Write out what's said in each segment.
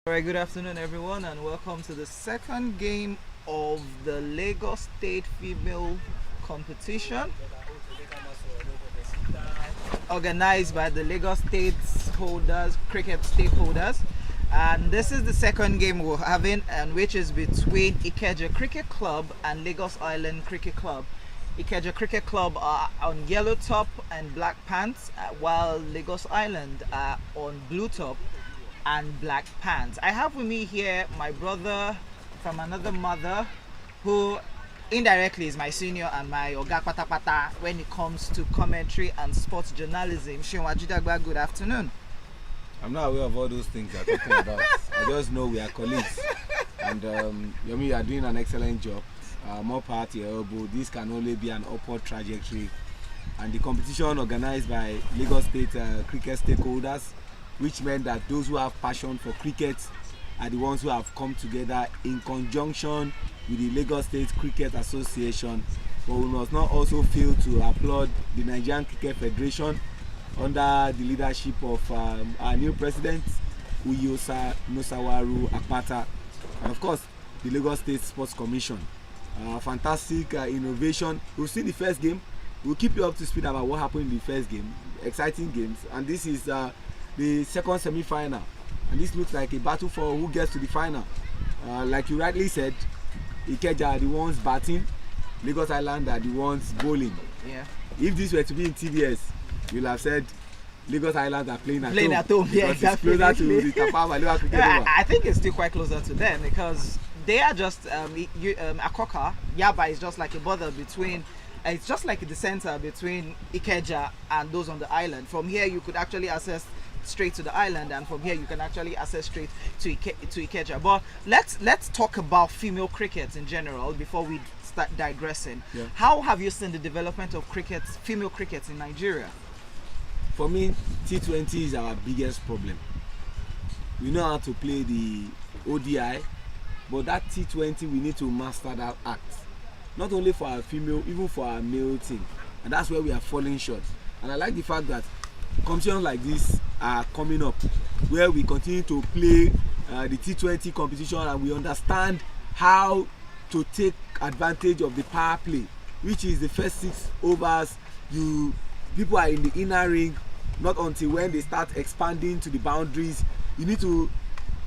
Alright, good afternoon everyone and welcome to the second game of the Lagos State Female Competition organized by the Lagos State cricket stakeholders. And this is the second game we're having, and which is between Ikeja Cricket Club and Lagos Island Cricket Club. Ikeja Cricket Club are on yellow top and black pants, while Lagos Island are on blue top and black pants. I have with me here my brother from another mother, who indirectly is my senior and my oga patapata when it comes to commentary and sports journalism. Shinwa Jidagba, good afternoon. I'm not aware of all those things you're talking about. I just know we are colleagues. And Yomi, you are doing an excellent job. More power to your elbow. This can only be an upward trajectory. And the competition organized by Lagos State cricket stakeholders, which meant that those who have passion for cricket are the ones who have come together in conjunction with the Lagos State Cricket Association. But we must not also fail to applaud the Nigerian Cricket Federation under the leadership of our new president, Uyosa Nosawaru Akpata, and of course the Lagos State Sports Commission. Fantastic innovation. We'll see the first game. We'll keep you up to speed about what happened in the first game. Exciting games, and this is the second semi-final, and this looks like a battle for who gets to the final. Like you rightly said, Ikeja are the ones batting, Lagos Island are the ones bowling. Yeah. If this were to be in TDS, you'll have said Lagos Island are playing at home. Yeah, exactly. It's closer to the Tafawa Balewa Cricket Over. I think it's still quite closer to them because they are just Akoka. Yaba is just like a border between. It's just like the center between Ikeja and those on the island. From here, you could actually access straight to the island, and from here you can actually access straight to Ikeja. But let's talk about female cricket in general before we start digressing. Yeah. How have you seen the development of female cricket in Nigeria? For me, T20 is our biggest problem. We know how to play the ODI, but that T20 we need to master that act. Not only for our female, even for our male team, and that's where we are falling short. And I like the fact that competitions like this are coming up, where we continue to play the T20 competition, and we understand how to take advantage of the power play, which is the first 6 overs. People are in the inner ring. Not until when they start expanding to the boundaries, you need to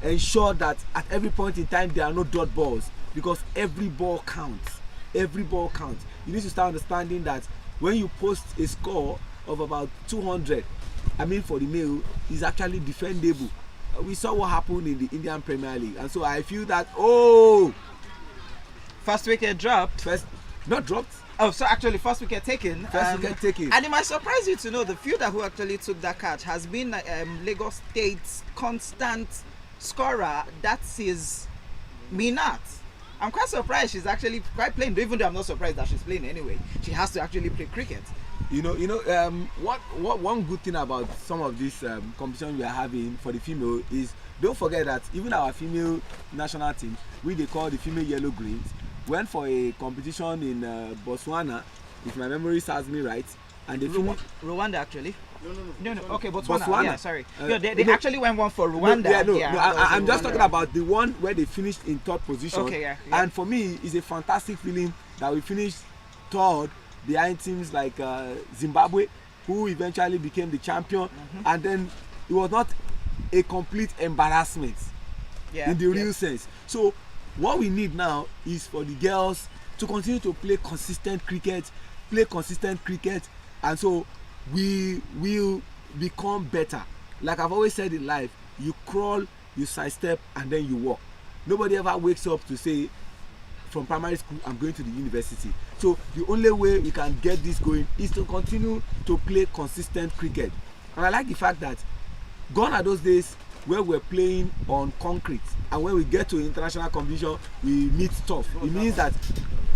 ensure that at every point in time there are no dot balls, because every ball counts. Every ball counts. You need to start understanding that when you post a score of about 200, for the male, is actually defendable. We saw what happened in the Indian Premier League, and so I feel that First wicket dropped. Not dropped. Oh, so actually first wicket taken. First wicket taken. And it might surprise you to know the fielder who actually took that catch has been Lagos State's constant scorer. That is Minat. I'm quite surprised she's actually quite playing, even though I'm not surprised that she's playing anyway. She has to actually play cricket. What one good thing about some of this competition we are having for the female is, don't forget that even our female national team, they call the female yellow greens, went for a competition in Botswana, if my memory serves me right, and they finished. Rwanda actually. No. Okay, Botswana. Botswana. Yeah, sorry. They actually went one for Rwanda. I'm just talking about the one where they finished in 3rd position. Okay, yeah. And for me, it's a fantastic feeling that we finished 3rd behind teams like Zimbabwe, who eventually became the champion. And then it was not a complete embarrassment in the real sense. So what we need now is for the girls to continue to play consistent cricket, and so we will become better. Like I've always said in life, you crawl, you sidestep, and then you walk. Nobody ever wakes up to say, from primary school, I'm going to the university. So the only way we can get this going is to continue to play consistent cricket. And I like the fact that gone are those days where we're playing on concrete, and when we get to international competition, we meet tough. It means that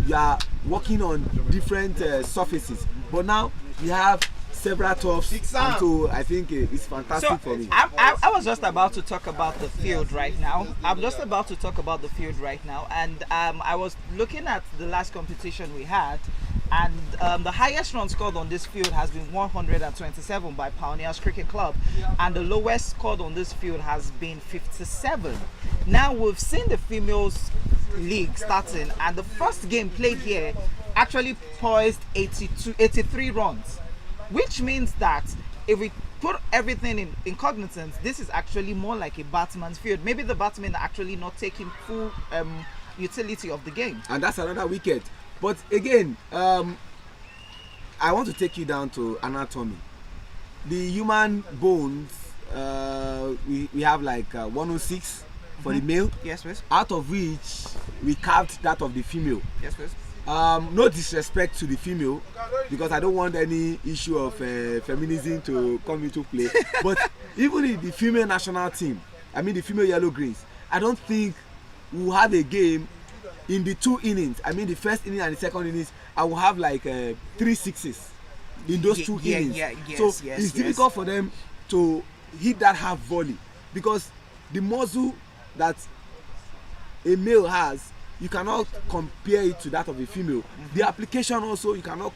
you are working on different surfaces. But now we have several toughs, and so I think it's fantastic for me. I was just about to talk about the field right now. And I was looking at the last competition we had, And the highest run scored on this field has been 127 by Pioneers Cricket Club, and the lowest scored on this field has been 57. Now we've seen the females league starting, and the first game played here actually poised 83 runs, which means that if we put everything in cognizance, this is actually more like a batsman's field. Maybe the batsmen are actually not taking full utility of the game. And that's another wicket. But again, I want to take you down to anatomy. The human bones, we have like 106 for the male. Yes, please. Out of which we carved that of the female. Yes, please. No disrespect to the female, because I don't want any issue of feminism to come into play. But even in the female national team, I mean the female yellow greens, I don't think we'll have a game in the 2 innings. I mean the first inning and the second innings, I will have like 3 sixes in those 2 innings. It's difficult for them to hit that half volley, because the muzzle that a male has, you cannot compare it to that of a female. The application also, you cannot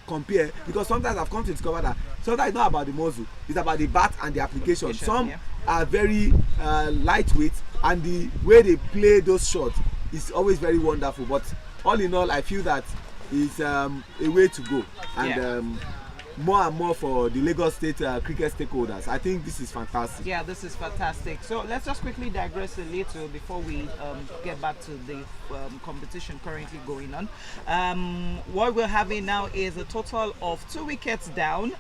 compare, because sometimes I've come to discover that sometimes it's not about the muzzle, it's about the bat and the application. Some are very lightweight, and the way they play those shots is always very wonderful. But all in all, I feel that it's a way to go, and more and more for the Lagos State cricket stakeholders. I think this is fantastic. Yeah, this is fantastic. So let's just quickly digress a little before we get back to the competition currently going on. What we're having now is a total of 2 wickets down,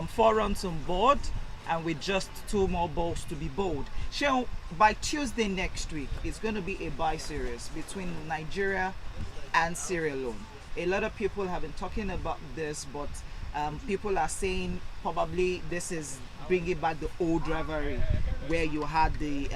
4 runs on board, and with just 2 more balls to be bowled. So by Tuesday next week, it's going to be a bye series between Nigeria and Sierra Leone. A lot of people have been talking about this, but people are saying probably this is bringing back the old rivalry where you had the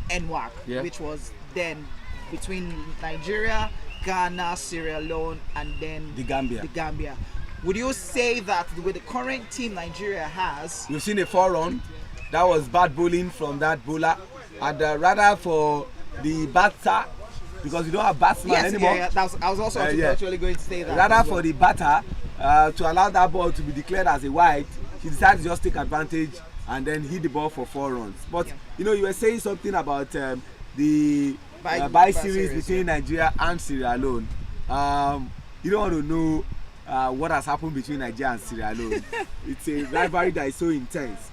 NWAC, which was then between Nigeria, Ghana, Sierra Leone, and then the Gambia. Would you say that with the current team Nigeria has, we've seen a 4-run that was bad bowling from that bowler, and rather for the batter, because we don't have batsman anymore. I was also actually going to say that. Rather for the batter to allow that ball to be declared as a wide, he decided to just take advantage and then hit the ball for 4 runs. But you know, you were saying something about the bye series between Nigeria and Sierra Leone. You don't want to know what has happened between Nigeria and Sierra Leone. It's a rivalry that is so intense.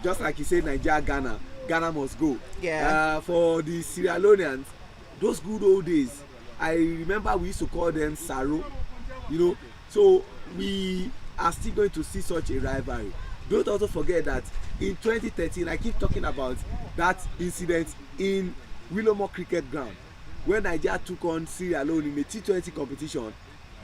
Just like you said, Nigeria, Ghana must go. For the Sierra Leoneans, those good old days, I remember we used to call them Saro. You know, so we are still going to see such a rivalry. Don't also forget that in 2013, I keep talking about that incident in Wilmore Cricket Ground when Nigeria took on Sierra Leone in the T20 competition.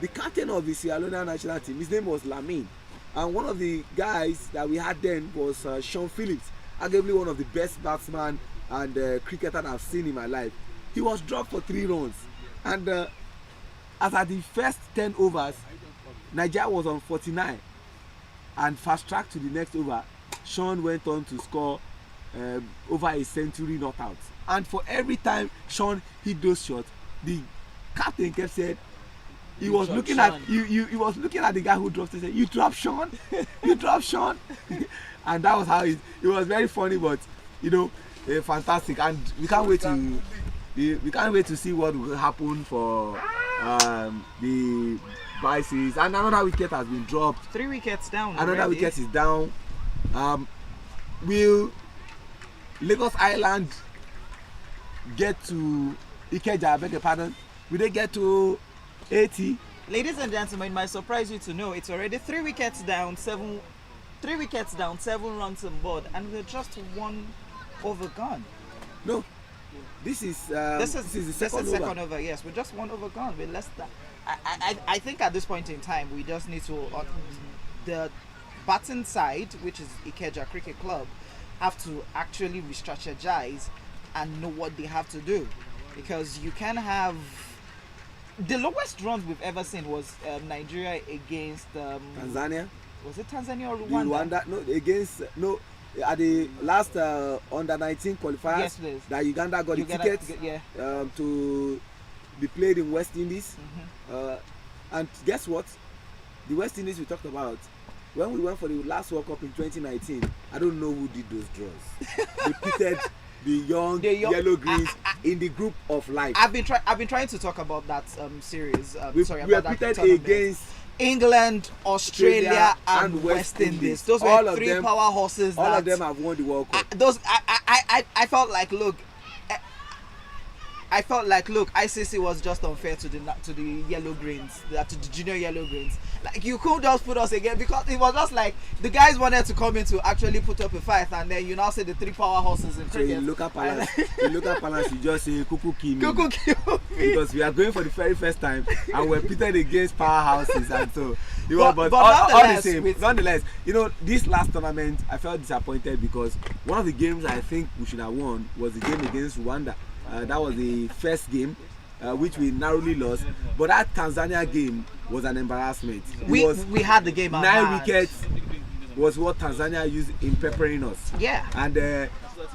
The captain of the Sierra Leone national team, his name was Lamin, and one of the guys that we had then was Sean Phillips, arguably one of the best batsmen and cricketer I've seen in my life. He was dropped for 3 runs, and as at the first 10 overs, Nigeria was on 49, and fast track to the next over, Sean went on to score over a century not out. And for every time Sean hit those shots, the captain kept saying, he was looking at he was looking at the guy who dropped it, saying, "You dropped Sean, you dropped Sean," and that was how it was very funny, but you know, fantastic, and we can't wait to see what will happen for the bye series. And another wicket has been dropped. 3 wickets down. Another wicket is down. Will Lagos Island get to Ikeja? I beg your pardon. Will they get to 80? Ladies and gentlemen, it might surprise you to know it's already 3 wickets down, 7 runs on board, and we're just 1 over gone. No, this is the second over. Yes, we're just 1 over gone. We're less than. I think at this point in time, we just need to the batting side, which is Ikeja Cricket Club, have to actually re-strategize and know what they have to do, because you can have. The lowest runs we've ever seen was Nigeria against Tanzania. Was it Tanzania or Rwanda? No, at the last under 19 qualifiers, yes, please. That Uganda got the ticket to be played in West Indies. And guess what? The West Indies we talked about, when we went for the last World Cup in 2019, I don't know who did those draws. They pitted the young yellow greens in the group of life. I've been trying to talk about that series. We about are that pitted tournament. against England, Australia, and West Indies. Those were all of three them, power horses. All of them have won the World Cup. I felt like, look, ICC was just unfair to the yellow greens, to the junior yellow greens. Like, you couldn't just put us again, because it was just like the guys wanted to come in to actually put up a fight, and then you now say the three power horses in cricket. So in local balance, you just say Kuku Kimi. Kuku Kimi. Because we are going for the very first time, and we're pitted against powerhouses, and so but all the same. Nonetheless, you know, this last tournament, I felt disappointed because one of the games I think we should have won was the game against Rwanda. That was the first game, which we narrowly lost. But that Tanzania game was an embarrassment. We had the game. 9 wickets was what Tanzania used in preparing us. Yeah. And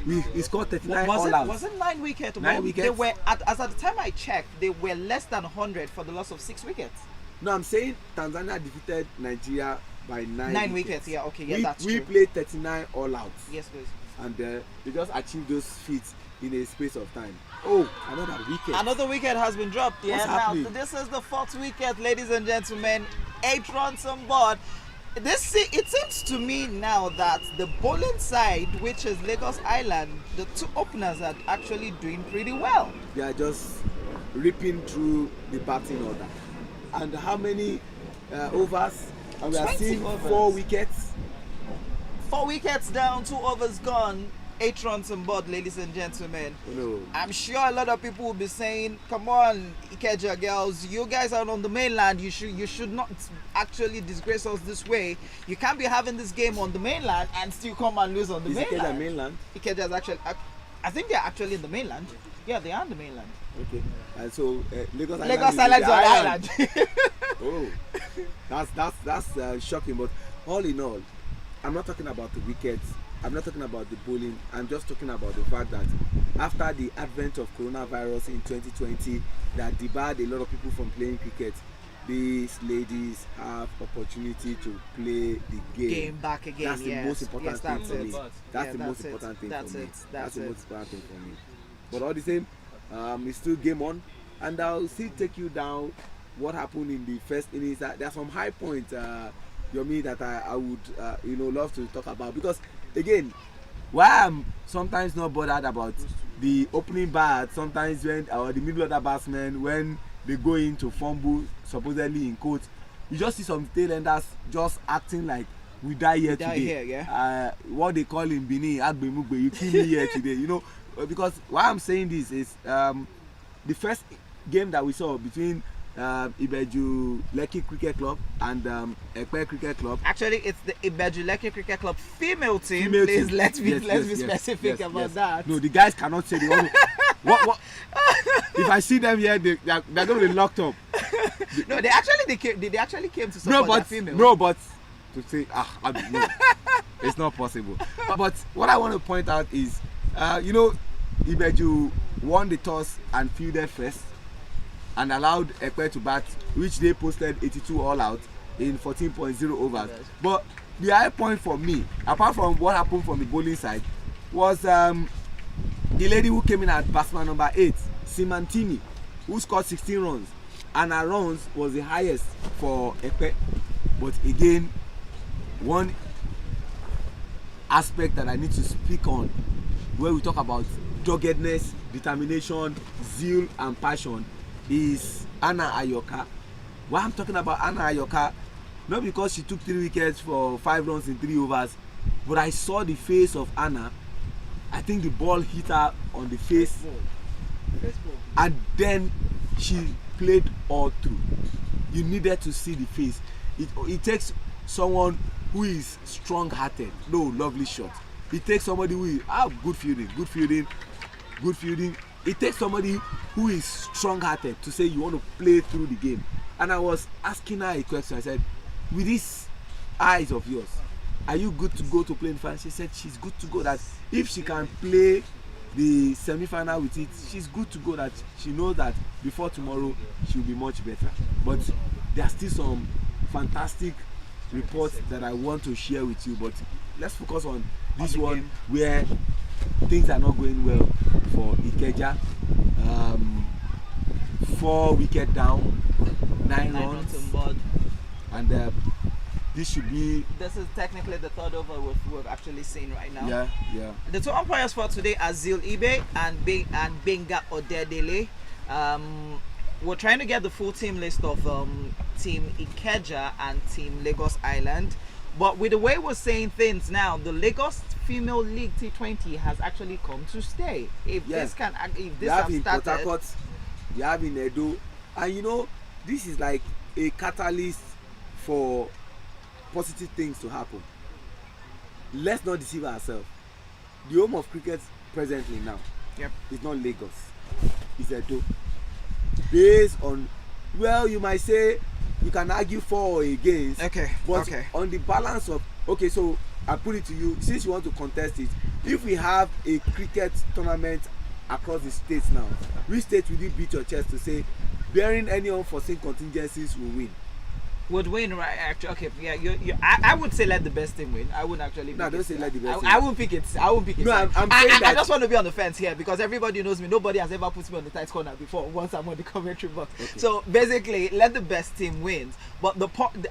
we scored 39 all out. Was it 9 wickets? 9 wickets. They were as at the time I checked, they were less than 100 for the loss of 6 wickets. No, I'm saying Tanzania defeated Nigeria by 9 wickets. Yeah, okay, yeah, that's we true. Played 39 all out. Yes, please. And they just achieved those feats in a space of time. Oh, another wicket Has been dropped. Yeah, now this is the 4th wicket, ladies and gentlemen. 8 runs on board. It seems to me now that the bowling side, which is Lagos Island, the two openers are actually doing pretty well. They are just ripping through the batting order. And how many overs? And we are seeing overs. 4 wickets. 4 wickets down, 2 overs gone. 8 runs on board, ladies and gentlemen. No. I'm sure a lot of people will be saying, come on, Ikeja girls, you guys are on the mainland. You should not actually disgrace us this way. You can't be having this game on the mainland and still come and lose on the mainland. Ikeja mainland? Ikeja is actually, I think they're actually in the mainland. Yeah, they are in the mainland. Okay. And so Lagos Island is on island. Oh, that's shocking. But all in all, I'm not talking about the wickets. I'm not talking about the bowling. I'm just talking about the fact that after the advent of coronavirus in 2020 that debarred a lot of people from playing cricket, these ladies have opportunity to play the game back again. That's the most important thing for me. That's the most important thing for me. That's the most important thing for me. But all the same, it's still game on, and I'll still take you down what happened in the first innings. There are some high points, Yomi, that I would love to talk about, because again, why I'm sometimes not bothered about the opening bat, sometimes when the middle order batsmen, when they go into fumble, supposedly in quotes, you just see some tailenders just acting like we die here today. Yeah. What they call in Benin, Agbemugbe, you kill me here today. You know, because why I'm saying this is the first game that we saw between Ibeju Lekki Cricket Club and Ekpe Cricket Club. Actually, it's the Ibeju Lekki Cricket Club female team. Please let's be specific about that. No, the guys cannot say the one. What? If I see them here, they're going to be locked up. No, they actually came to support their female. No, but to say no, it's not possible. But what I want to point out is, Ibeju won the toss and fielded first, and allowed Ekpe to bat, which they posted 82 all out in 14.0 overs. But the high point for me, apart from what happened from the bowling side, was the lady who came in at batsman number 8, Simantini, who scored 16 runs, and her runs was the highest for Ekpe. But again, one aspect that I need to speak on, where we talk about doggedness, determination, zeal, and passion, is Anna Ayoka. Why I'm talking about Anna Ayoka, not because she took 3 wickets for 5 runs in 3 overs, but I saw the face of Anna. I think the ball hit her on the face, and then she played all through. You needed to see the face. It takes someone who is strong-hearted. No, lovely shot. It takes somebody who is good fielding. It takes somebody who is strong-hearted to say you want to play through the game. And I was asking her a question. I said, with these eyes of yours, are you good to go to play in France? She said she's good to go, that if she can play the semi-final with it, she's good to go, that she knows that before tomorrow she'll be much better. But there are still some fantastic reports that I want to share with you, but let's focus on this one game where things are not going well for Ikeja. 4 wicket down, 9 runs on board. And this should be. This is technically the third over we've actually seen right now. Yeah. The two umpires for today are Zil Ibe and Benga Odedele. We're trying to get the full team list of Team Ikeja and Team Lagos Island. But with the way we're saying things now, the Lagos Female League T20 has actually come to stay. If this has started, you have in Edo, and you know this is like a catalyst for positive things to happen. Let's not deceive ourselves. The home of cricket presently now is not Lagos, it's Edo. Based on, well, you might say you can argue for or against, but on the balance of, so I put it to you, since you want to contest it, if we have a cricket tournament across the states now, which state will you beat your chest to say, bearing any unforeseen contingencies, will win? Would win, right? Actually, I would say let the best team win. I wouldn't actually. No, don't say let the best team. I won't pick it. I won't pick it. No, I'm saying that. I just want to be on the fence here because everybody knows me. Nobody has ever put me on the tight corner before. Once I'm on the commentary box. So basically, let the best team win. But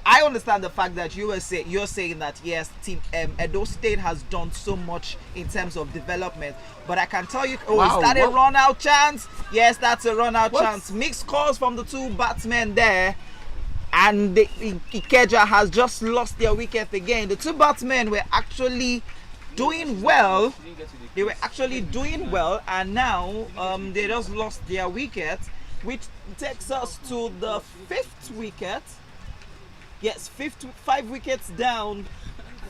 I understand the fact that you're saying that yes, Team Edo State has done so much in terms of development. But I can tell you, is that a run out chance? Yes, that's a run out chance. Mixed calls from the two batsmen there. And Ikeja has just lost their wicket again. The two batsmen were actually doing well. They were actually doing well, and now they just lost their wicket, which takes us to the 5th wicket. Yes, 5 wickets down,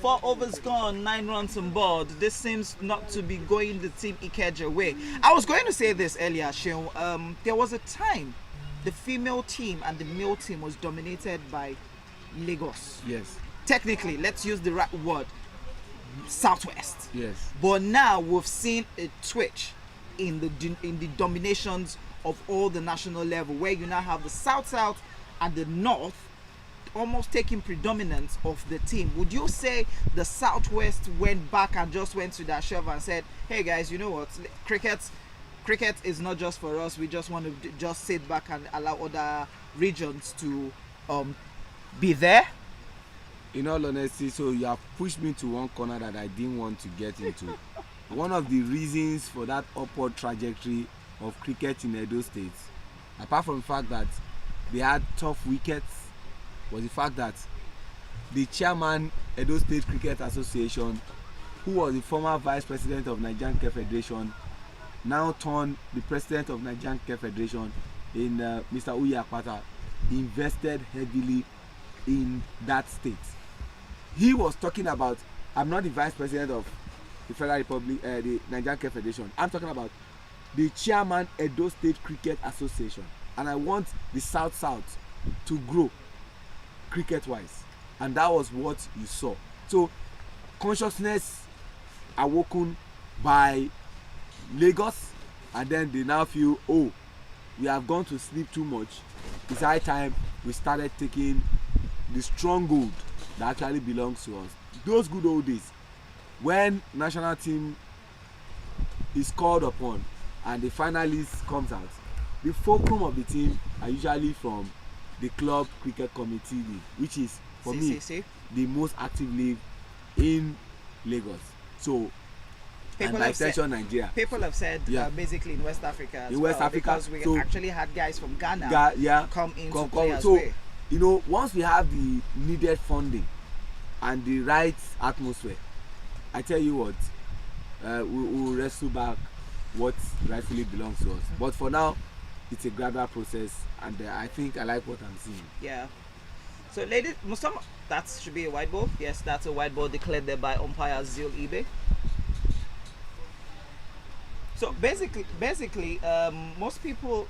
4 overs gone, 9 runs on board. This seems not to be going the Team Ikeja way. I was going to say this earlier, Sheon. There was a time the female team and the male team was dominated by Lagos. Yes. Technically, let's use the right word, Southwest. Yes. But now we've seen a switch in the dominations of all the national level, where you now have the South and the North almost taking predominance of the team. Would you say the Southwest went back and just went to their shelf and said, hey guys, you know what, cricket is not just for us. We just want to just sit back and allow other regions to be there? In all honesty, so you have pushed me to one corner that I didn't want to get into. One of the reasons for that upward trajectory of cricket in Edo State, apart from the fact that they had tough wickets, was the fact that the chairman, Edo State Cricket Association, who was the former vice president of Nigerian Cricket Federation, now turned the president of Nigerian Cricket Federation in Mr. Uye Akpata, invested heavily in that state. He was talking about, I'm not the vice president of the Federal Republic, the Nigerian Cricket Federation. I'm talking about the chairman, Edo State Cricket Association, and I want the South to grow cricket-wise, and that was what you saw. So consciousness awoken by Lagos, and then they now feel, we have gone to sleep too much. It's high time we started taking the stronghold that actually belongs to us. Those good old days when national team is called upon and the finalist comes out, the fulcrum of the team are usually from the club cricket committee league, which is for me the most active league in Lagos. So and by extension Nigeria. People have said basically in West Africa as West Africa, because we actually had guys from Ghana come into play as well. well. You know, once we have the needed funding and the right atmosphere, I tell you what, we will wrestle back what rightfully belongs to us. But for now, it's a gradual process, and I think I like what I'm seeing. Yeah. So, ladies, that should be a white ball. Yes, that's a white ball declared there by umpire Zil Ibe. So basically, most people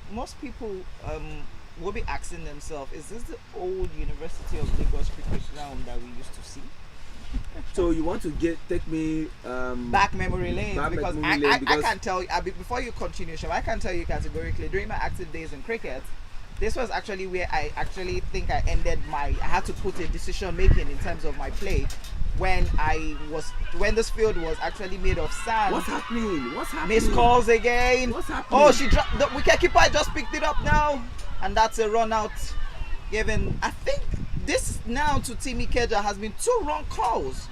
will be asking themselves, is this the old University of Lagos cricket ground that we used to see? So you want to take me back memory lane, because I can tell you before you continue, Sham, I can tell you categorically during my active days in cricket, this was actually where I actually think I ended I had to put a decision making in terms of my play when this field was actually made of sand. What's happening? What's happening? Missed calls again. What's happening? Oh, she dropped the wicketkeeper just picked it up now, and that's a run out. Given, I think this now to Team Ikeja has been 2 wrong calls.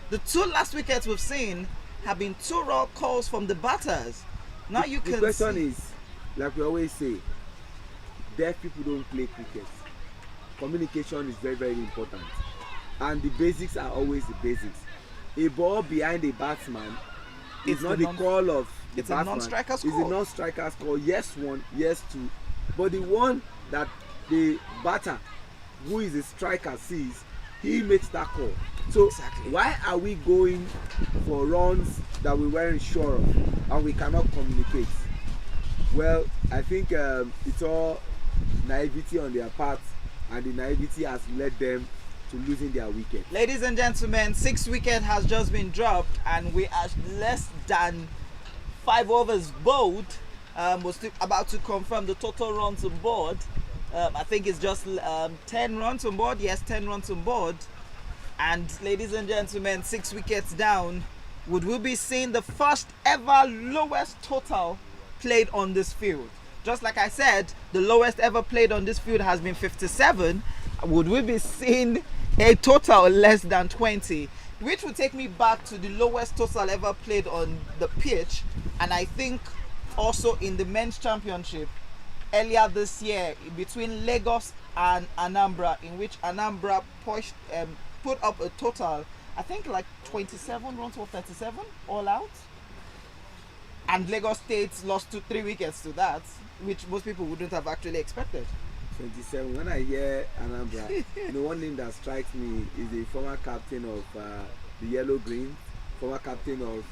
The 2 last wickets we've seen have been 2 wrong calls from the batters. Now you can The question see. is, like we always say, deaf people don't play cricket. Communication is very, very important. And the basics are always the basics. A ball behind a batsman is not the call of the it's batsman. a non-striker's It's call. a non-striker's call. Yes 1, yes 2. But the one that the batter, who is a striker, sees, he makes that call. So Exactly. why are we going for runs that we weren't sure of and we cannot communicate? Well, I think it's all naivety on their part, and the naivety has led them to losing their wicket. Ladies and gentlemen, 6 wicket has just been dropped, and we are less than 5 overs bowled. We're still about to confirm the total runs on board. I think it's just 10 runs on board. Yes, 10 runs on board. And ladies and gentlemen, 6 wickets down. Would we be seeing the first ever lowest total played on this field? Just like I said, the lowest ever played on this field has been 57. Would we be seeing a total less than 20? Which would take me back to the lowest total ever played on the pitch. And I think also in the men's championship earlier this year between Lagos and Anambra, in which Anambra put up a total, I think like 27 runs or 37 all out, and Lagos State lost 3 wickets to that, which most people wouldn't have actually expected. 27. When I hear Anambra, the one name that strikes me is the former captain of the Yellow Green, former captain of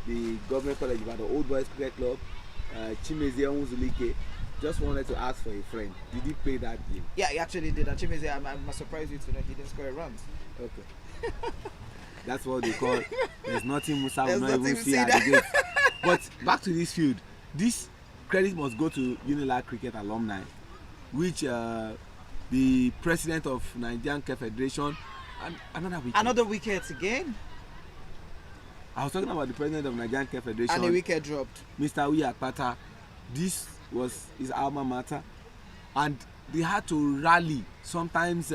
the Government College, the Old Boys Cricket Club, Chimezie Onwuzulike. Just wanted to ask for a friend. Did he play that game? Yeah, he actually did. And Chimezie, I'm surprised you to know he didn't score a run. Okay. That's what they call. There's nothing Musa will There's not even nothing see to at see the gate. But back to this field. This credit must go to Unilag Cricket Alumni, which the president of Nigerian Cricket Federation, and another wicket again. I was talking about the president of Nigerian Cricket Federation. And a wicket dropped. Mr. Uyakpata. This was his alma mater, and they had to rally. Sometimes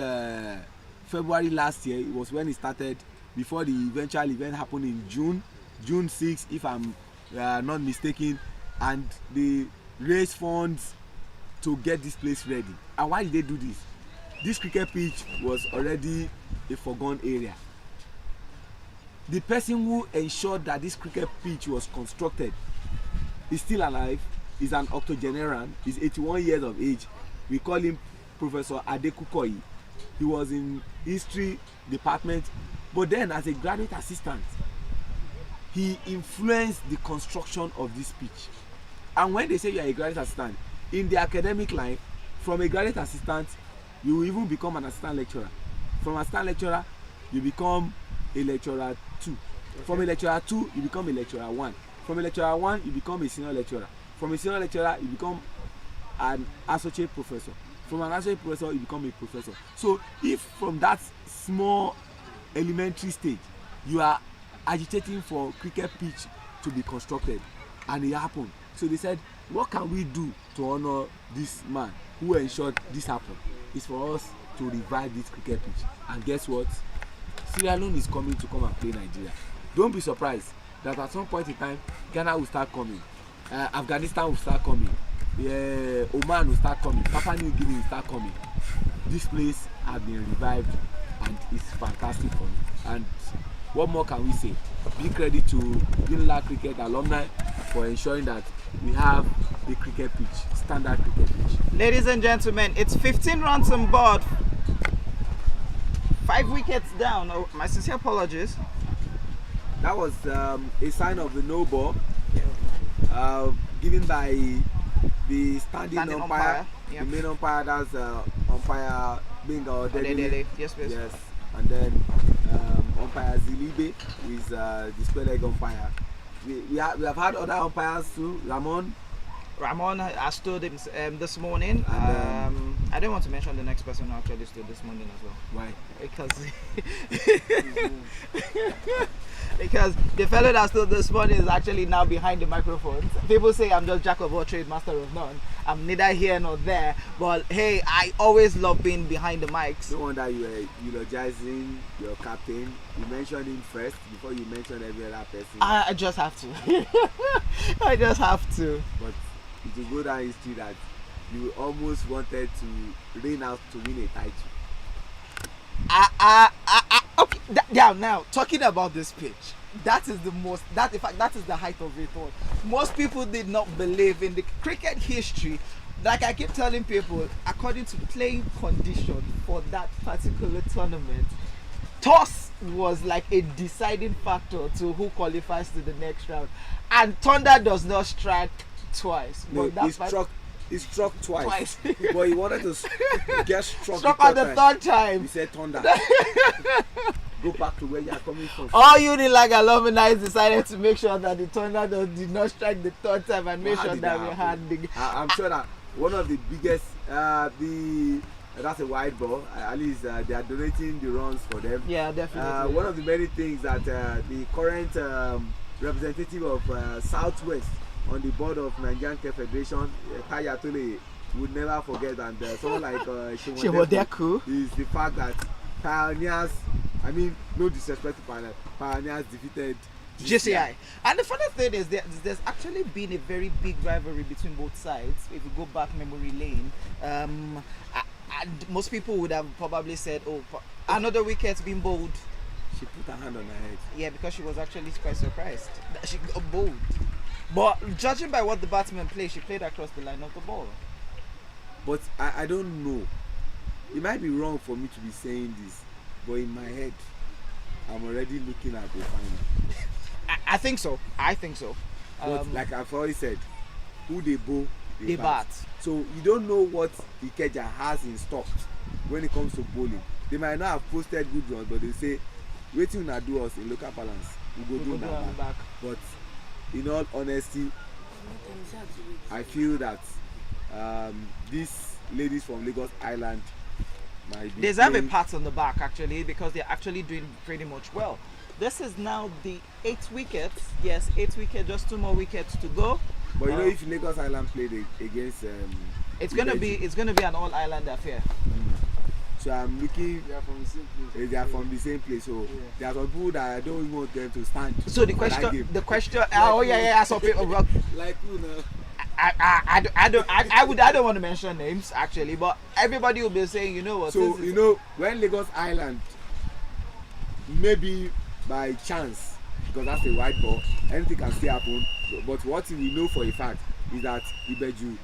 February last year, it was when it started, before the eventual event happened in June 6, if I'm not mistaken, and they raised funds to get this place ready. And why did they do this? This cricket pitch was already a foregone area. The person who ensured that this cricket pitch was constructed is still alive, is an octogenarian, is 81 years of age. We call him Professor Adekukoyi. He was in history department, but then as a graduate assistant, he influenced the construction of this pitch. And when they say you are a graduate assistant, in the academic line, from a graduate assistant, you will even become an assistant lecturer. From assistant lecturer, you become a lecturer 2. Okay. From a lecturer 2, you become a lecturer 1. From a lecturer 1, you become a senior lecturer. From a senior lecturer, you become an associate professor. From an associate professor, you become a professor. So if from that small elementary stage, you are agitating for cricket pitch to be constructed, and it happened. So they said, what can we do to honor this man who ensured this happened? It's for us to revive this cricket pitch. And guess what? Sierra Leone is coming to come and play Nigeria. Don't be surprised that at some point in time, Ghana will start coming. Afghanistan will start coming. Oman will start coming. Papua New Guinea will start coming. This place has been revived, and it's fantastic for me. And what more can we say? Big credit to Unilag Cricket Alumni for ensuring that we have a cricket pitch, standard cricket pitch. Ladies and gentlemen, it's 15 runs on board, 5 wickets down. Oh, my sincere apologies. That was a sign of the no ball given by the standing umpire. Yeah. The main umpire, that's umpire Benga Odedele. Yes, please. Yes, and then umpire Zilibe is the square leg umpire. We have had other umpires too. Ramon Ramon has stood this morning. And, I don't want to mention the next person who actually stood this morning as well. Why? Because because the fellow that stood this morning is actually now behind the microphone. People say I'm just jack of all trades, master of none. I'm neither here nor there. But hey, I always love being behind the mics. No wonder you were eulogizing your captain. You mentioned him first before you mentioned every other person. I just have to. I just have to. But it will go down history that you almost wanted to reign out to win a title. Okay. Yeah. Now talking about this pitch, that is the most. That in fact, that is the height of it all. Most people did not believe in the cricket history. Like I keep telling people, according to playing condition for that particular tournament, toss was like a deciding factor to who qualifies to the next round. And Thunder does not strike twice. No, but he struck twice. But he wanted to get struck on the third time. He said Thunder. Go back to where you are coming from. All Unilag alumni decided to make sure that the Thunder did not strike the third time and make sure that we had the. I'm sure that one of the biggest, that's a wide ball. At least they are donating the runs for them. Yeah, definitely. One of the many things that the current representative of Southwest on the board of Nigerian Cricket Federation, Taya Tole, would never forget, and someone like Shewodeku is the fact that Pioneers, I mean, no disrespect to Pioneers defeated GCI. And the funny thing is there's actually been a very big rivalry between both sides. If you go back memory lane, and most people would have probably said, oh, another wicket's been bowled. She put her hand on her head. Yeah, because she was actually quite surprised that she got bowled. But judging by what the batsman played, she played across the line of the ball. But I don't know. It might be wrong for me to be saying this, but in my head, I'm already looking at the final. I think so. But like I've already said, who they bowl, they bat. So you don't know what Ikeja has in stock when it comes to bowling. They might not have posted good runs, but they say, waiting to do us in local balance, we go do that back. But in all honesty, I feel that these ladies from Lagos Island might be. They have a pat on the back actually, because they're actually doing pretty much well. This is now the 8th wicket. Yes, 8th wicket, just 2 more wickets to go. But you know, if Lagos Island played against it's gonna be an all island affair. So I'm looking. They are from the same place. They are from the same place. So there are some people that I don't even want them to stand. So the question. Oh yeah. Some people. Like who now? I don't want to mention names actually, but everybody will be saying, you know what? So you know, when Lagos Island, maybe by chance, because that's a white ball, anything can still happen. But what we know for a fact is that Ibeju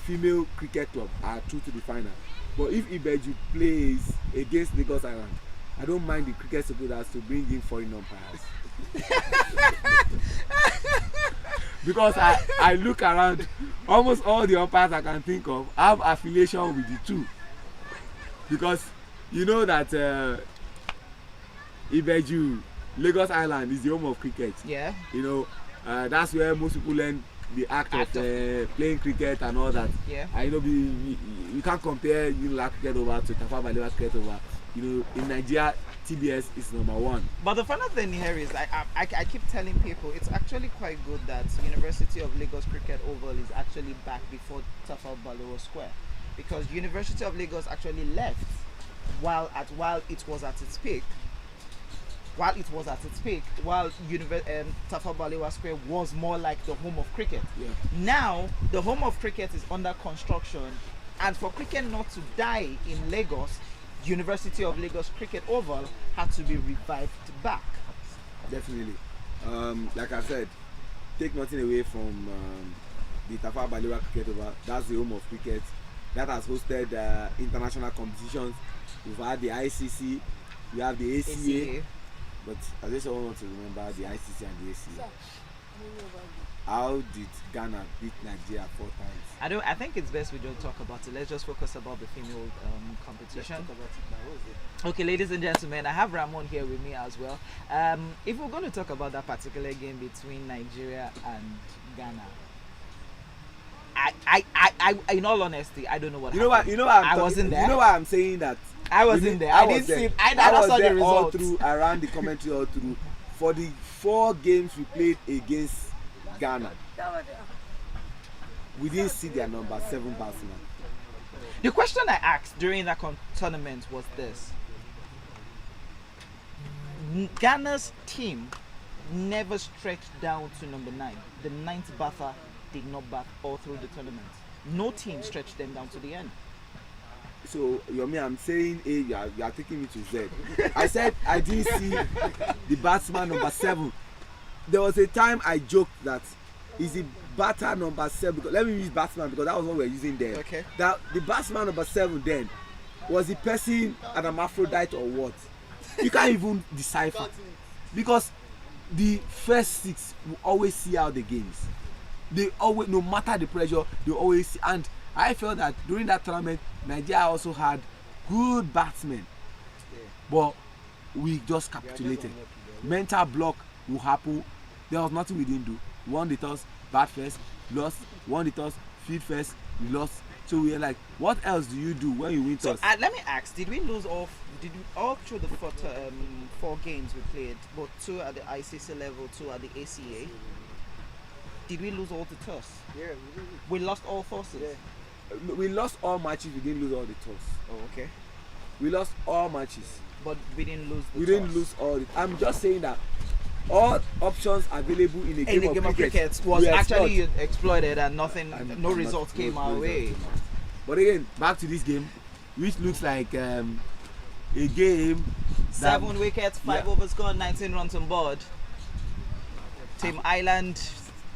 female cricket club are through to the final. But if Ikeja plays against Lagos Island, I don't mind the cricket supporters to bring in foreign umpires. Because I look around, almost all the umpires I can think of have affiliation with the two. Because you know that Ikeja, Lagos Island is the home of cricket. Yeah. You know, that's where most people learn the act of playing cricket and all that. Yeah. I know you can't compare Unilag cricket over to Tafawa Balewa cricket over. You know, in Nigeria, TBS is #1. But the funny thing here is, I keep telling people it's actually quite good that University of Lagos Cricket Oval is actually back before Tafawa Balewa Square, because University of Lagos actually left while it was at its peak. While Tafawa Balewa Square was more like the home of cricket. Yeah. Now the home of cricket is under construction, and for cricket not to die in Lagos, University of Lagos Cricket Oval had to be revived back. Definitely. Like I said, take nothing away from the Tafawa Balewa Cricket Oval. That's the home of cricket. That has hosted international competitions. We've had the ICC, we have the ACA. But I just want to remember the ICC and the ACA. How did Ghana beat Nigeria 4 times? I think it's best we don't talk about it. Let's just focus about the female competition. Let's talk about it now. Okay, ladies and gentlemen, I have Ramon here with me as well. If we're going to talk about that particular game between Nigeria and Ghana, in all honesty, I don't know what You know what? happened. You know what? I wasn't there. You know why I'm saying that? I wasn't there. I didn't see. I never saw the all results. through around the commentary all through for the 4 games we played against Ghana. We didn't see their number 7 batsmen. The question I asked during that tournament was this: Ghana's team never stretched down to number 9. The 9th batter did not bat all through the tournament. No team stretched them down to the end. So Yomi, I'm saying A, you are taking me to Z. I said I didn't see the batsman number 7. There was a time I joked that is the batter number 7 because let me use batsman because that was what we were using there. Okay. That the batsman number 7 then was the person an hermaphrodite or what? You can't even decipher because the first 6 will always see out the games. They always, no matter the pressure, they always see. And I felt that during that tournament, Nigeria also had good batsmen, but we just capitulated. Mental block will happen. There was nothing we didn't do. We won the toss, bat first, lost. Won the toss, field first, we lost. So we were like, what else do you do when you win toss? So let me ask: Did we lose all? Did we all through the 4 games we played, but 2 at the ICC level, 2 at the ACA? Did we lose all the toss? Yeah, We lost all forces. Yeah. We lost all matches. We didn't lose all the toss. Oh, okay. We lost all matches. But we didn't lose the We toss. didn't lose all. I'm just saying that all options available in a game, of cricket was we actually exploited and nothing, And no not- results came our no way. results came out. But again, back to this game, which looks like a game. 7 wickets, 5 Yeah. overs scored, 19 runs on board. Team Ireland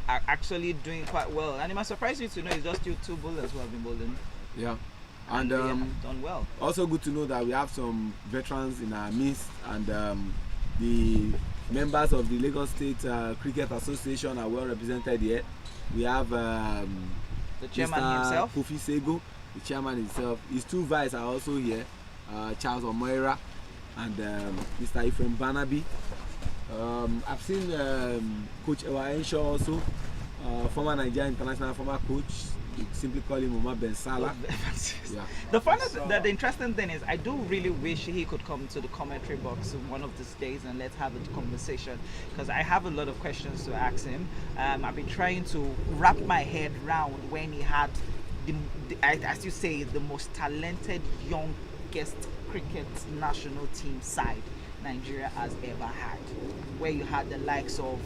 are actually doing quite well, and it might surprise you to know it's just you 2 bowlers who have been bowling, Yeah, and and they have done well. also good to know that we have some veterans in our midst, and the members of the Lagos State Cricket Association are well represented here. We have The chairman Mr. himself. Kofi Sego, the chairman himself. His 2 vice are also here, Charles Omoira and Mr. Ephraim Barnaby. I've seen Coach Ewa Enshaw also, former Nigerian international former coach. You simply call him Omar Ben Salah. Yeah. The interesting thing is, I do really wish he could come to the commentary box one of these days and let's have a conversation, because I have a lot of questions to ask him. I've been trying to wrap my head around when he had, as you say, the most talented youngest cricket national team side Nigeria has ever had, where you had the likes of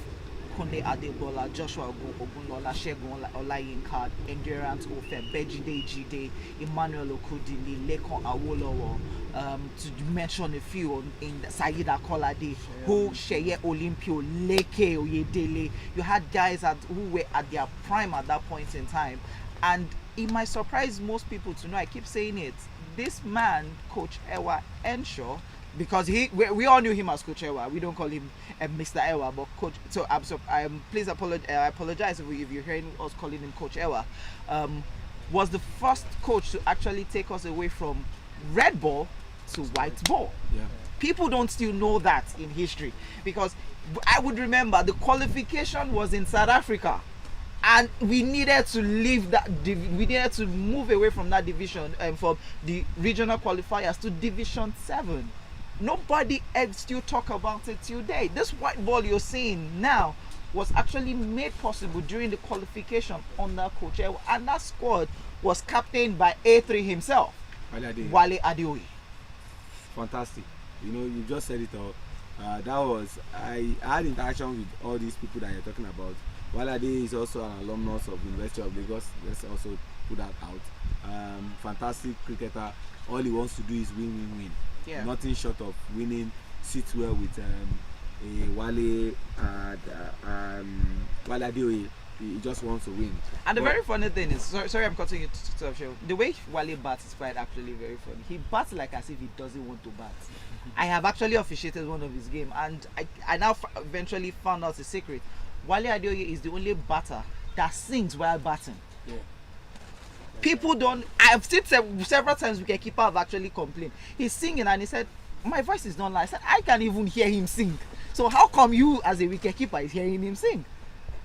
Kunle Adebola, Joshua Ogunlola, Segun Olayinka, Endurance Ofe, Bejide Jide, Emmanuel Okudili, Lekon Awolowo, to mention a few, in Saeed Akolade, who Sheye Olympio, Leke Oyedele. You had guys who were at their prime at that point in time, and it might surprise most people to know, I keep saying it, this man, Coach Ewa Enshaw, because we all knew him as Coach Ewa. We don't call him Mr. Ewa, but Coach. So please apologize if you're hearing us calling him Coach Ewa. Was the first coach to actually take us away from red ball to white ball. Yeah. People don't still know that in history, because I would remember the qualification was in South Africa, and we needed to leave that. We needed to move away from that division and from the regional qualifiers to Division 7. Nobody else still talk about it today. This white ball you're seeing now was actually made possible during the qualification under Coach Ewa, and that squad was captained by A3 himself, Wale Adeoye. Fantastic. You know, you just said it all. That was, I had interaction with all these people that you're talking about. Walade is also an alumnus of the University of Lagos. Let's also put that out. Fantastic cricketer. All he wants to do is win, win, win. Yeah. Nothing short of winning. Sits well with Wale and Wale Adeoye. He just wants to win. And the very funny thing is, sorry I'm cutting you to show. The way Wale bats is quite actually very funny. He bats like as if he doesn't want to bat. I have actually officiated one of his games, and I now eventually found out the secret. Wale Adeoye is the only batter that sings while batting. Yeah. People don't. I've seen several times wicketkeeper have actually complained. He's singing and he said, "My voice is not loud." I said, "I can't even hear him sing. So how come you, as a wicketkeeper, is hearing him sing?"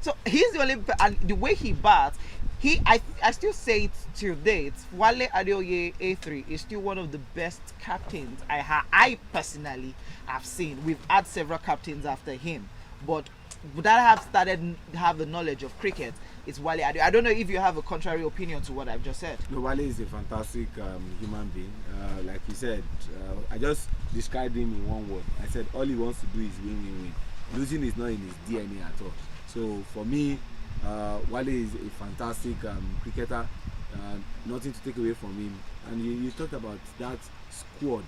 So he's the only, and the way he bats, I still say it till date. Wale Adeoye A3 is still one of the best captains I personally have seen. We've had several captains after him, but that have the knowledge of cricket, it's Wale Adeoye. I don't know if you have a contrary opinion to what I've just said. No, Wale is a fantastic human being. Like you said, I just described him in one word. I said all he wants to do is win, win, win. Losing is not in his DNA at all. So for me, Wale is a fantastic cricketer. Nothing to take away from him. And you talked about that squad.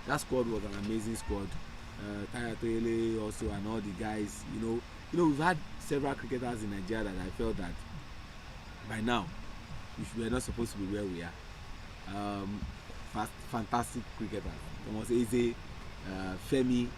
That squad was an amazing squad. Taya Toyele also and all the guys. You know, we've had several cricketers in Nigeria that I felt that by now we are not supposed to be where we are. Fantastic cricketers. Thomas Eze, Femi.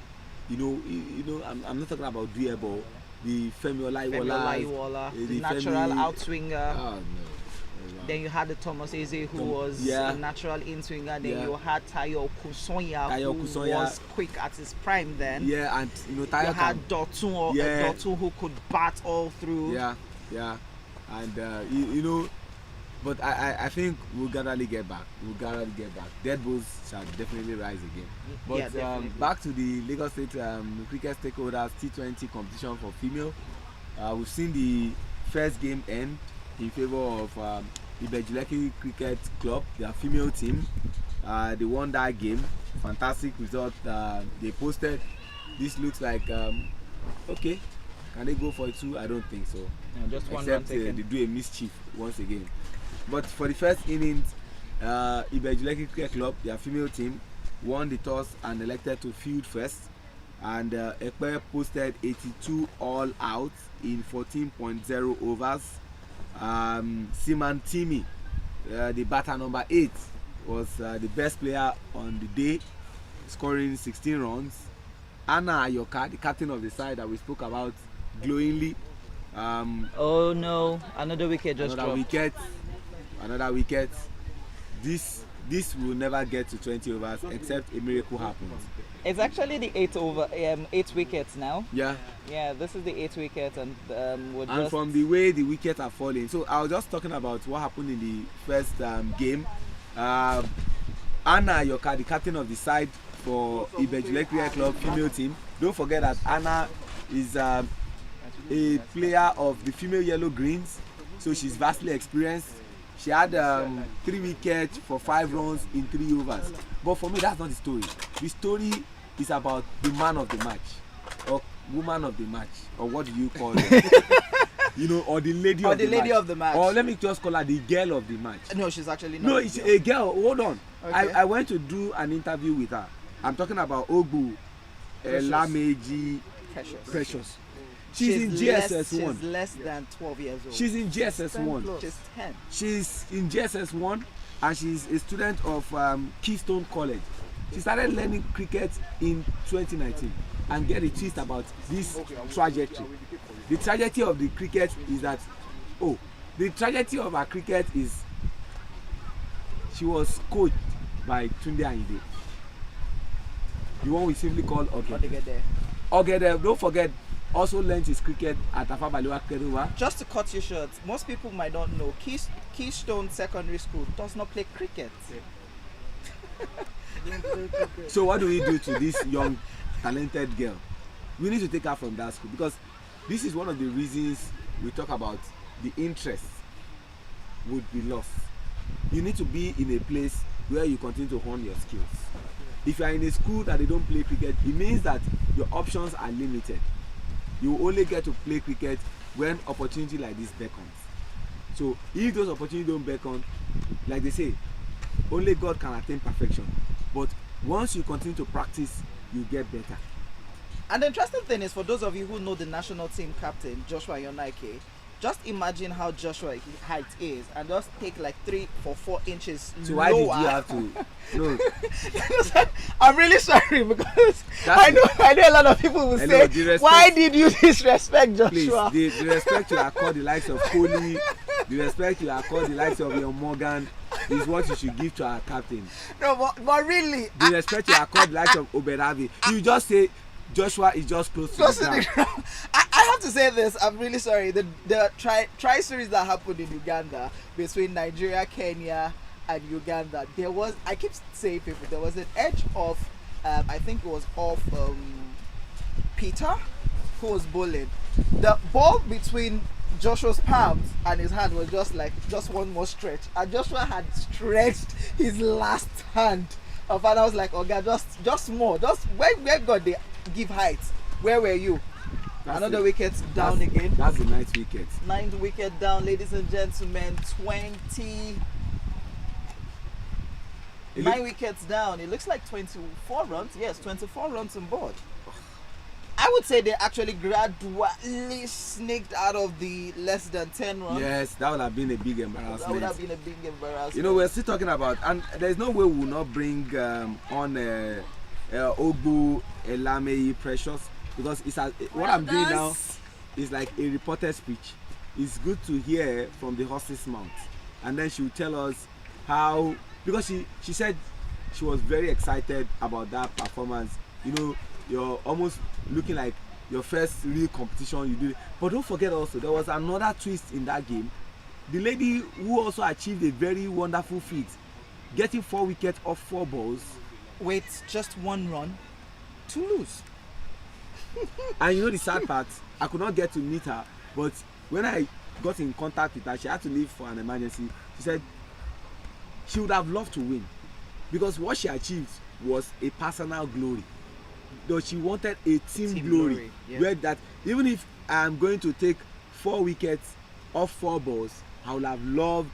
I'm not talking about Duyebo. The Femi Olaiwola, the natural outswinger. Oh no. Then you had the Thomas Eze who was a natural in-swinger. Then you had Tayo Kusonya who was quick at his prime then. Yeah, and Tayo you had Dotun who could bat all through. Yeah. And but I think we'll gradually get back. Dead bulls shall definitely rise again. But back to the Lagos State cricket stakeholders T20 competition for female. We've seen the first game end in favor of Ibejuleki Cricket Club, their female team. They won that game. Fantastic result they posted. This looks like okay. Can they go for it too? I don't think so. No, just one except they do a mischief once again. But for the first innings, Ibejuleki Cricket Club, their female team, won the toss and elected to field first. And Ekpe posted 82 all out in 14.0 overs. Siman Timi, the batter number 8, was the best player on the day, scoring 16 runs. Anna Ayoka, the captain of the side that we spoke about glowingly. Oh no, another wicket just dropped. Another wicket. This will never get to 20 overs except a miracle happens. It's actually the 8 wickets now. Yeah, this is the 8th wicket, and from the way the wickets are falling. So I was just talking about what happened in the first game. Anna Ayoka, the captain of the side for Ibejuleki Cricket Club female team. Don't forget that Anna is a player of the female yellow greens, so she's vastly experienced. She had 3 wickets for 5 runs in 3 overs. But for me, that's not the story. The story is about the man of the match, or woman of the match, or what do you call it? Or the lady of the match. Or let me just call her the girl of the match. No, she's actually not. No, it's a girl. Hold on. Okay. I went to do an interview with her. I'm talking about Ogbu Lameji Precious. She's in GSS1. She's less than 12 years old. She's in GSS1. She's 10. She's in GSS1 and she's a student of Keystone College. She started learning cricket in 2019. And get a twist about this trajectory. The trajectory of the cricket is that, the trajectory of her cricket is she was coached by Tunde Ayinde. The one we simply call Ogede. Don't forget, also learned his cricket at Afabalewa Keruwa. Just to cut you short, most people might not know Keystone Secondary School does not play cricket. So what do we do to this young talented girl? We need to take her from that school, because this is one of the reasons we talk about the interest would be lost. You need to be in a place where you continue to hone your skills. If you are in a school that they don't play cricket, it means that your options are limited. You only get to play cricket when opportunity like this beckons. So if those opportunities don't beckon, like they say, only God can attain perfection. But once you continue to practice, you get better. And the interesting thing is, for those of you who know the national team captain, Joshua Yonaike, just imagine how Joshua's height is, and just take like 3 or 4 inches so lower. Why did you have to? No. I'm really sorry, because I know a lot of people will say, why did you disrespect Joshua? Please, the respect you accord the likes of Kohli, the respect you accord the likes of your Morgan is what you should give to our captain. No, but really, the respect you accord the likes of Oberavi, you just say Joshua is just close to the ground. I have to to say this. I'm really sorry. The tri series that happened in Uganda between Nigeria, Kenya, and Uganda, there was, I keep saying people, there was an edge of, I think it was off Peter, who was bowling. The ball between Joshua's palms and his hand was just one more stretch, and Joshua had stretched his last hand of, and I was like, oh God, just more, just where God they give height. Where were you? Another wicket down again. That's the ninth wicket. Ninth wicket down, ladies and gentlemen. 9 wickets down. It looks like 24 runs. Yes, 24 runs on board. I would say they actually gradually sneaked out of the less than 10 runs. Yes, that would have been a big embarrassment. That would have been a big embarrassment. You know, we're still talking about, and there's no way we will not bring on Ogbu Elamei Precious, because what I'm doing now is like a reporter speech. It's good to hear from the horse's mouth, and then she will tell us how, because she said she was very excited about that performance. You know, you're almost looking like your first real competition you did. But don't forget also, there was another twist in that game. The lady who also achieved a very wonderful feat, getting 4 wickets off 4 balls. Wait, just 1 run to lose. And you know the sad part, I could not get to meet her, but when I got in contact with her, she had to leave for an emergency. She said she would have loved to win, because what she achieved was a personal glory. Though she wanted a team glory. Yeah. Where that even if I'm going to take 4 wickets off 4 balls, I would have loved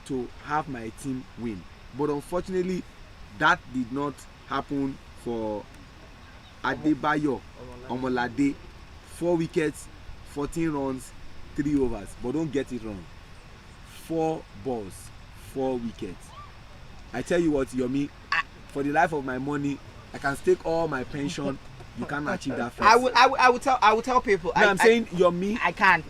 to have my team win. But unfortunately, that did not happen for Adebayo Omolade. 4 wickets, 14 runs, 3 overs. But don't get it wrong. 4 balls, 4 wickets. I tell you what, Yomi, for the life of my money, I can stake all my pension. You can't achieve that first. I would tell people. No, I'm saying you're me. I can't.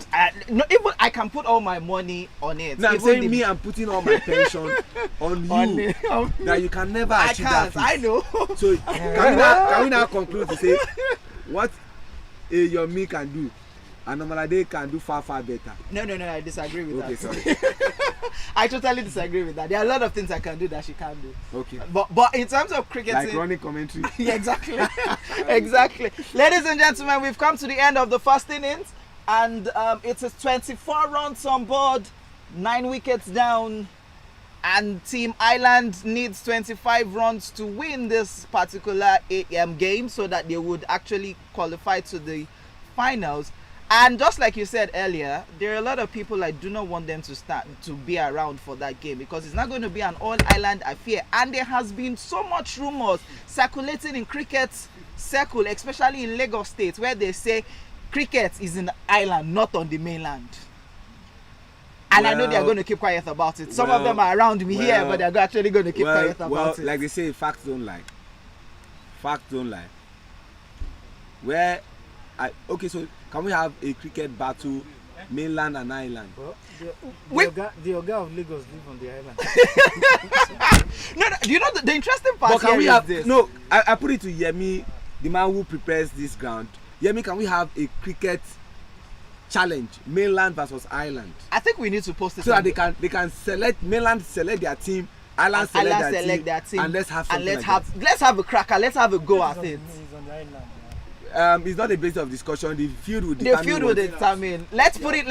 No, even I can put all my money on it. No, I'm saying me. I'm putting all my pension on you. That you can never achieve that. I know. So can we now conclude to say what your me can do, and Omalade can do far better? No, I disagree with that. Okay, sorry. I totally disagree with that. There are a lot of things I can do that she can't do. Okay. But in terms of cricket, like running commentary. Yeah, exactly. Exactly. Ladies and gentlemen, we've come to the end of the first innings, and it is 24 runs on board, 9 wickets down, and Team Ireland needs 25 runs to win this particular AM game so that they would actually qualify to the finals. And just like you said earlier, there are a lot of people I do not want them to be around for that game, because it's not going to be an all-island affair. And there has been so much rumors circulating in cricket circle, especially in Lagos State, where they say cricket is in the island, not on the mainland. And I know they are going to keep quiet about it. Some of them are around me here, but they're actually going to keep quiet about it. Like they say, facts don't lie. Facts don't lie. Okay, so can we have a cricket battle, mainland and island? Well, the Oga of Lagos live on the island. No, you know the interesting part but can we here have is this. No, I put it to Yemi, the man who prepares this ground. Yemi, can we have a cricket challenge, mainland versus island? I think we need to post it so that they can select, mainland select their team, island select their team, and let's have something let's have a cracker, let's have a go at it. He's on the island. It's not a basis of discussion. The field will determine. Let's put it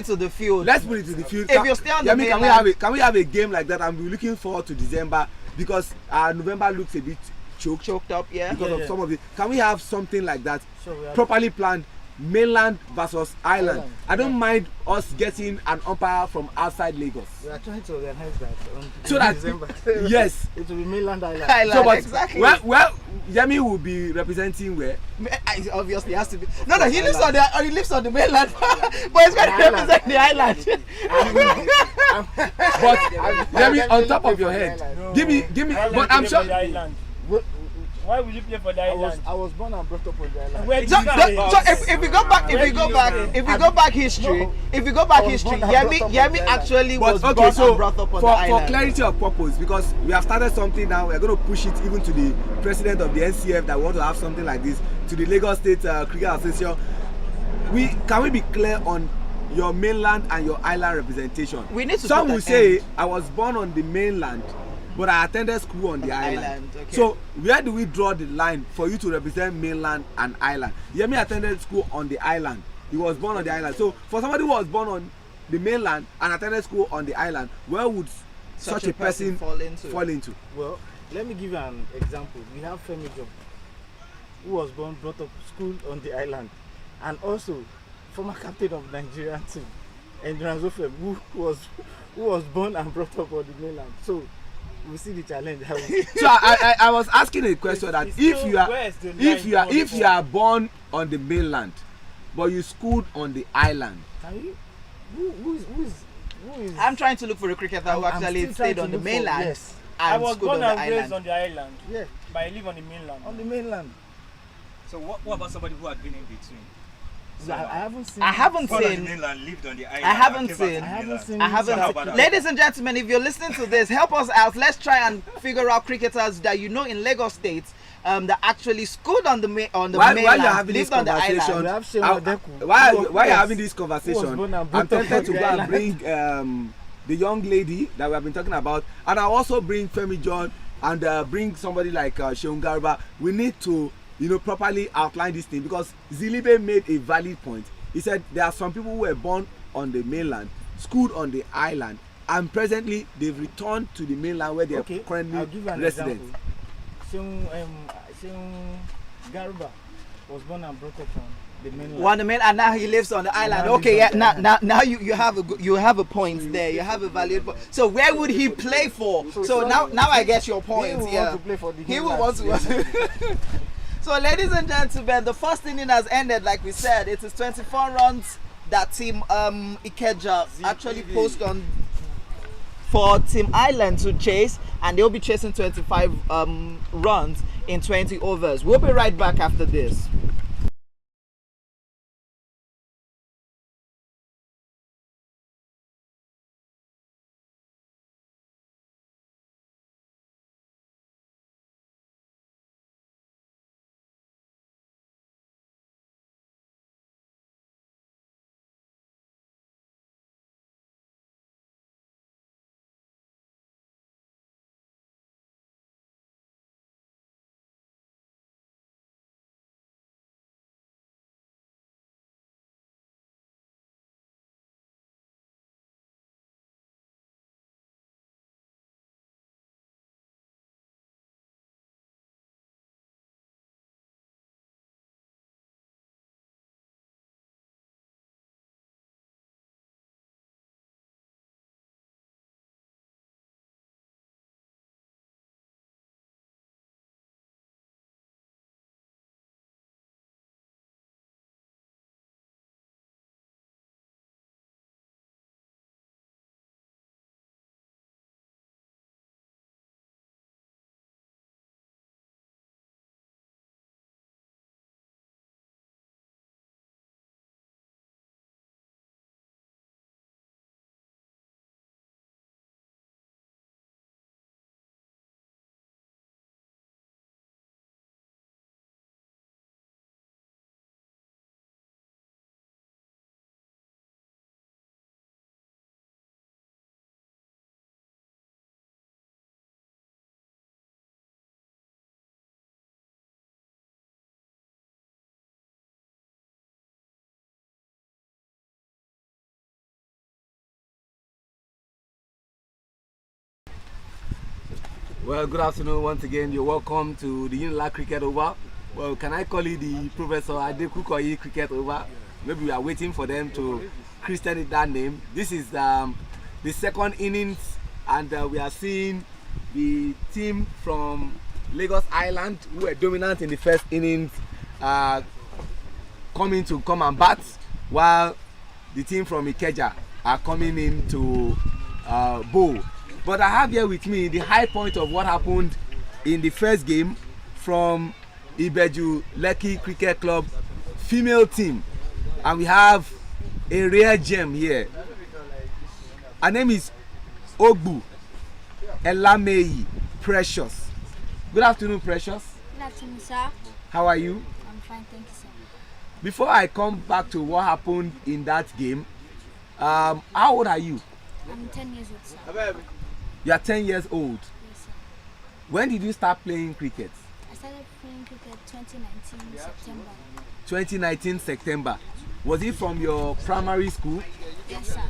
to the field. Let's put it to the field. If you're still on the mainland, can we have a game like that? I'm looking forward to December, because November looks a bit choked up. Yeah. Because of some of it. Can we have something like that? Sure, properly planned, mainland versus island. I don't mind us getting an umpire from outside Lagos. We are trying to organize that so that December. Yes, it will be mainland island. So, but exactly. Well, Yemi will be representing where? Obviously, has to be. No, he lives on the mainland, but he's going to represent the island. But Yemi, on top of your head, give me. But I'm sure. Why will you play for the island? I was born and brought up on the island. So if we go back history, Yemi actually was born and brought up on the island. For clarity of purpose, because we have started something now, we are going to push it even to the president of the NCF that want to have something like this, to the Lagos State Cricket Association. we be clear on your mainland and your island representation? We need to. Some will say I was born on the mainland, but I attended school on the island. Okay. So where do we draw the line for you to represent mainland and island? Yemi attended school on the island. He was born on the island. So for somebody who was born on the mainland and attended school on the island, where would such a person fall into? Well, let me give you an example. We have Femi Job, who was born, brought up, school on the island, and also former captain of Nigerian team, and Ranzofem, who was born and brought up on the mainland. So we see the challenge. So I was asking a question that if you are born on the mainland, but you schooled on the island, can you? Who is? I'm trying to look for a cricketer who actually stayed on the mainland. Yes. I was born and raised on the island. Yeah. But I live on the mainland. On the mainland. So what about somebody who had been in between? So I haven't seen. I haven't Born on the seen. mainland, lived on the island. I haven't came back to seen. the I haven't mainland. seen. I haven't. So how about that? Ladies and gentlemen, if you're listening to this, help us out. Let's try and figure out cricketers that you know in Lagos State that actually schooled on the mainland, while you're having this lived on the conversation, island. We have Shemo Deku. while you're having this Who was conversation, born and I'm brought up tempted on to the go and island. bring the young lady that we have been talking about, and I'll also bring Femi John and bring somebody like Sheung Garba. We need to, properly outline this thing, because Zilibe made a valid point. He said there are some people who were born on the mainland, schooled on the island, and presently they've returned to the mainland where they are currently I'll give you an resident. Example. Sheung Garba was born and brought up on the mainland. On the mainland, and now he lives on the island. Now Okay, he's yeah. on the Now, island. now you have a point there. You have a valid point. So where would he play for? So now I get your point. He will Yeah. want to play for the He will mainland. want to. So, ladies and gentlemen, the first inning has ended. Like we said, it is 24 runs that Team Ikeja actually post on for Team Island to chase, and they'll be chasing 25 runs in 20 overs. We'll be right back after this. Well, good afternoon once again. You're welcome to the Unila Cricket Over. Well, can I call you the Professor Adekukoyi Cricket Over? Maybe we are waiting for them to christen it that name. This is the second innings, and we are seeing the team from Lagos Island, who were dominant in the first innings, coming to come and bat, while the team from Ikeja are coming in to bowl. But I have here with me the high point of what happened in the first game from Ibeju Lekki Cricket Club female team, and we have a rare gem here. Her name is Ogbu Elameyi Precious. Good afternoon, Precious. Good afternoon, sir. How are you? I'm fine, thank you, sir. Before I come back to what happened in that game, how old are you? I'm 10 years old, sir. You are 10 years old. Yes, sir. When did you start playing cricket? I started playing cricket 2019 September. 2019 September. Was it from your primary school? Yes, sir.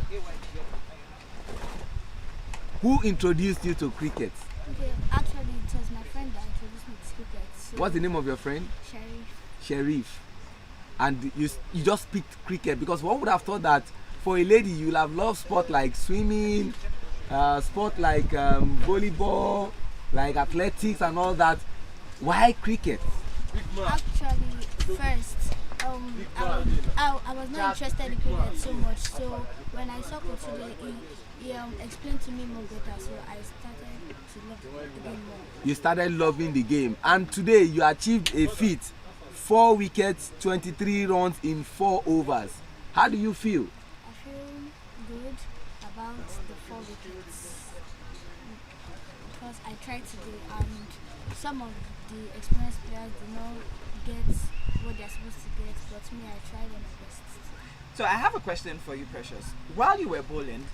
Who introduced you to cricket? Okay, actually it was my friend that introduced me to cricket. So What's the name of your friend? Sharif. Sharif. And you just picked cricket, because one would have thought that for a lady you'll have loved sport like swimming, sport like volleyball, like athletics and all that. Why cricket? Actually, first, I was not interested in cricket so much. So when I saw Coach today, he explained to me more better. So I started to love the game more. You started loving the game, and today you achieved a feat: 4 wickets, 23 runs in 4 overs. How do you feel? I feel good about the 4 wickets because I tried today, and some of the experienced players do not get what they're supposed to get, but me, I tried my best. So I have a question for you, Precious. While you were bowling,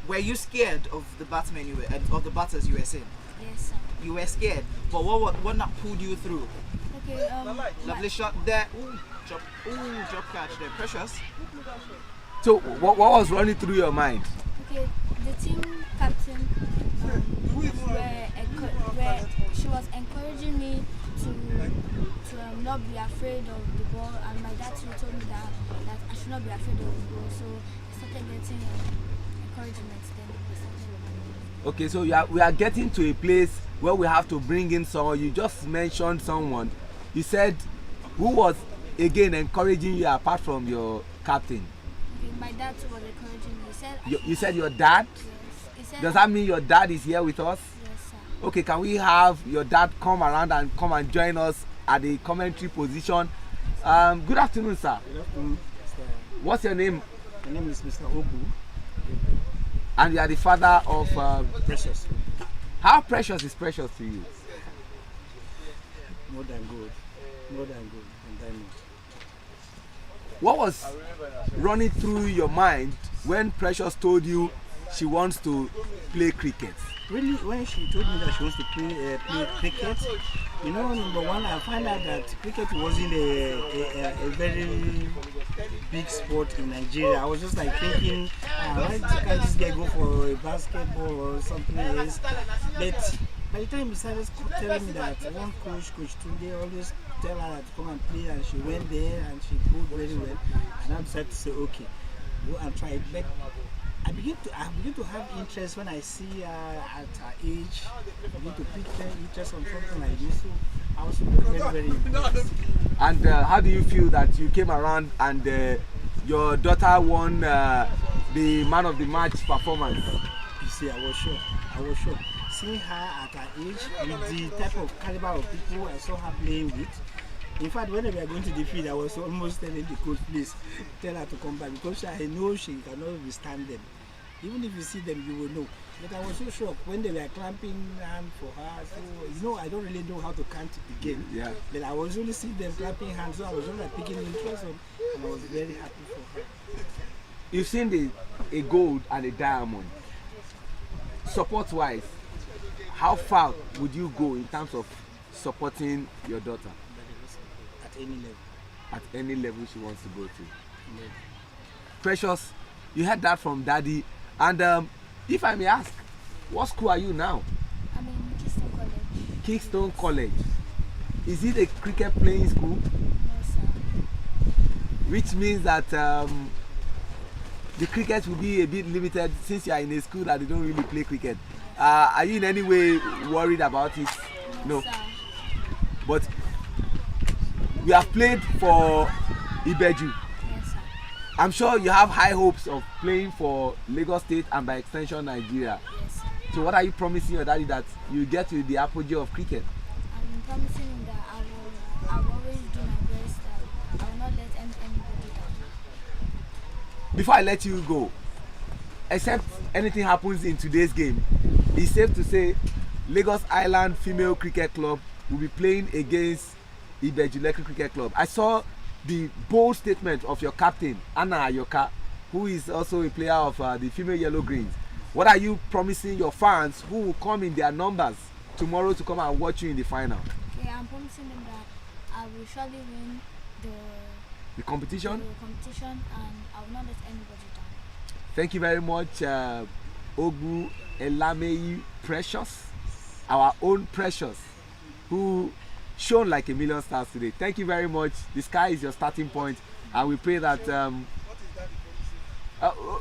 were you scared of the batsmen of the batters you were seeing? Yes, sir. You were scared, but what not pulled you through? Okay, Lovely shot there. Ooh, drop catch there, Precious. So what was running through your mind? okay, the team captain, she was encouraging me to not be afraid of the ball, and my dad too told me that I should not be afraid of the ball. So I started getting encouragement then. Okay, so we are getting to a place where we have to bring in someone. You just mentioned someone. You said, who was again encouraging you apart from your captain? Okay, my dad too was encouraging me. He said, You said your dad? yes. He said, Does that mean your dad is here with us? yes, sir. Okay, can we have your dad come around and come and join us at the commentary position? Good afternoon, sir. Good afternoon, sir. What's your name? My name is Mr. Obu. And you are the father of... Precious. how precious is Precious to you? More than gold. More than gold and diamond. What was running through your mind when Precious told you she wants to play cricket? Really, when she told me that she wants to play cricket, you know, number one, I found out that cricket wasn't a very big sport in Nigeria. I was just like thinking, why can't this guy go for a basketball or something else? But by the time he started telling me that one Coach Tunde, always tell her to come and play, and she went there and she played very well, and I decided to say, okay, go and try it. But I begin to have interest when I see her at her age. I begin to pick interest on something like this. So I was very, very impressed. And how do you feel that you came around and your daughter won the man of the match performance? You see, I was sure. Seeing her at her age, with the type of caliber of people I saw her playing with. In fact, when we were going to the field, I was almost telling the coach, please tell her to come back, because I know she cannot withstand them. Even if you see them, you will know. But I was so shocked when they were clamping hand for her. So, you know, I don't really know how to count again. Yeah. But I was only seeing them clapping hands, so I was only like picking interest on, and I was very happy for her. You've seen a gold and a diamond. Support-wise, how far would you go in terms of supporting your daughter? At any level. At any level she wants to go to. Yeah. Precious, you heard that from Daddy. And if I may ask, what school are you now? I'm in Keystone College. Keystone College. Is it a cricket playing school? No, sir. Which means that the cricket will be a bit limited since you are in a school that they don't really play cricket. Are you in any way worried about it? No. Sir. But we have played for Ikeja. Yes, sir. I'm sure you have high hopes of playing for Lagos State and by extension Nigeria. Yes, sir. So what are you promising your daddy that you get to the apogee of cricket? I'm promising him that I will always do my best, that I will not let anybody down. Before I let you go, except anything happens in today's game, it's safe to say Lagos Island Female Cricket Club will be playing against Ikeja Cricket Club. I saw the bold statement of your captain, Anna Ayoka, who is also a player of the female Yellow Greens. What are you promising your fans who will come in their numbers tomorrow to come and watch you in the final? Okay, I'm promising them that I will surely win The competition? the competition and I will not let anybody down. Thank you very much, Ogu Elamei Precious, our own Precious, who shone like a million stars today. Thank you very much. The sky is your starting point, and we pray that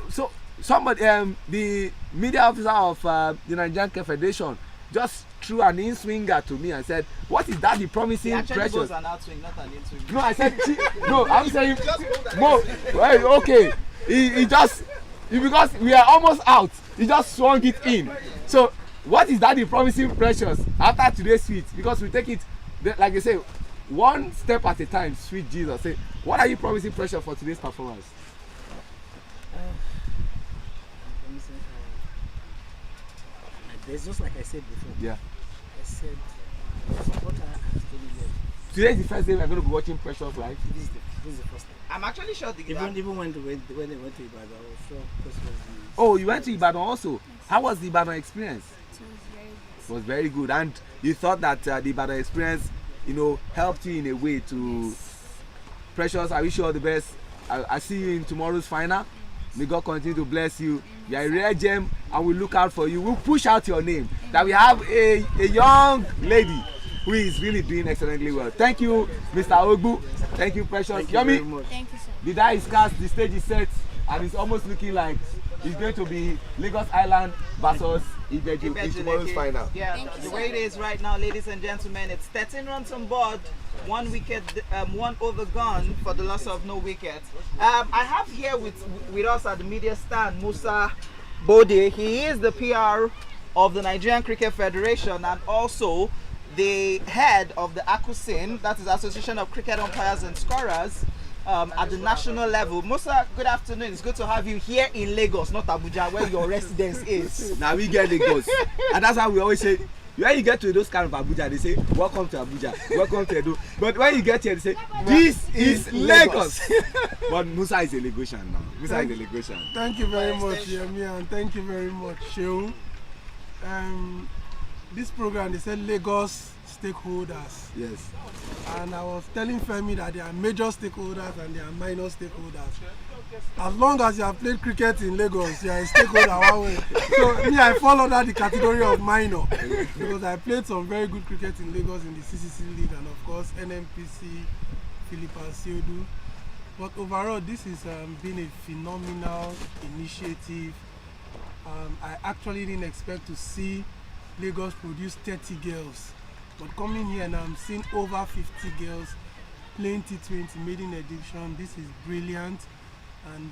so somebody the media officer of the Nigerian Federation just threw an in-swinger to me and said, what is that the promising He actually Precious? goes an outswing, not an in-swing. No, I said no, I'm saying no. Well, okay, he just because we are almost out, he just swung it in. So what is that the promising Precious after today's tweet? Because we take it like they say, one step at a time. Sweet Jesus, say, what are you promising Precious for today's performance? There's just like I said before. Yeah. I said supporter and Today is the first day we are going to be watching Precious live. this is the first time. I'm actually sure the Even when they went to Ibadan, I was sure this was the Oh, you went to Ibadan also. How was the Ibadan experience? So it's very good. It was very good, and you thought that the Ibadan experience, helped you in a way to. Precious, I wish you all the best. I see you in tomorrow's final. May God continue to bless you. You are a rare gem, and we look out for you. We'll push out your name. That we have a young lady who is really doing excellently well. Thank you, Mr. Ogbu. Thank you, Precious. Thank you very Yomi, much. Thank you, sir. the die is cast, the stage is set, and it's almost looking like it's going to be Lagos Island versus Ikeja in tomorrow's final. Yeah, Thank you, the sir. way it is right now, ladies and gentlemen, it's 13 runs on board, 1 wicket, 1 over gone for the loss of no wicket. I have here with us at the media stand Musa Bode. He is the PR of the Nigerian Cricket Federation and also the head of the ACUSIN, that is Association of Cricket Umpires and Scorers, at the national level. Musa, good afternoon. It's good to have you here in Lagos, not Abuja, where your residence is. Now we get Lagos, and that's how we always say. When you get to those kind of Abuja, they say, welcome to Abuja, welcome to Edo. But when you get here, they say, this is Lagos. But Musa is a Lagosian now. Musa is a Lagosian. Thank you very much, Yemi, and thank you very much, Sheung. This program, they said Lagos stakeholders. Yes. And I was telling Femi that there are major stakeholders and there are minor stakeholders. As long as you have played cricket in Lagos, you are a stakeholder one way. So me, I fall under the category of minor because I played some very good cricket in Lagos in the CCC League and of course NMPC, Philippa Siodu. But overall, this has been a phenomenal initiative. I actually didn't expect to see Lagos produce 30 girls. But coming here and I'm seeing over 50 girls playing T20 maiden edition. This is brilliant, and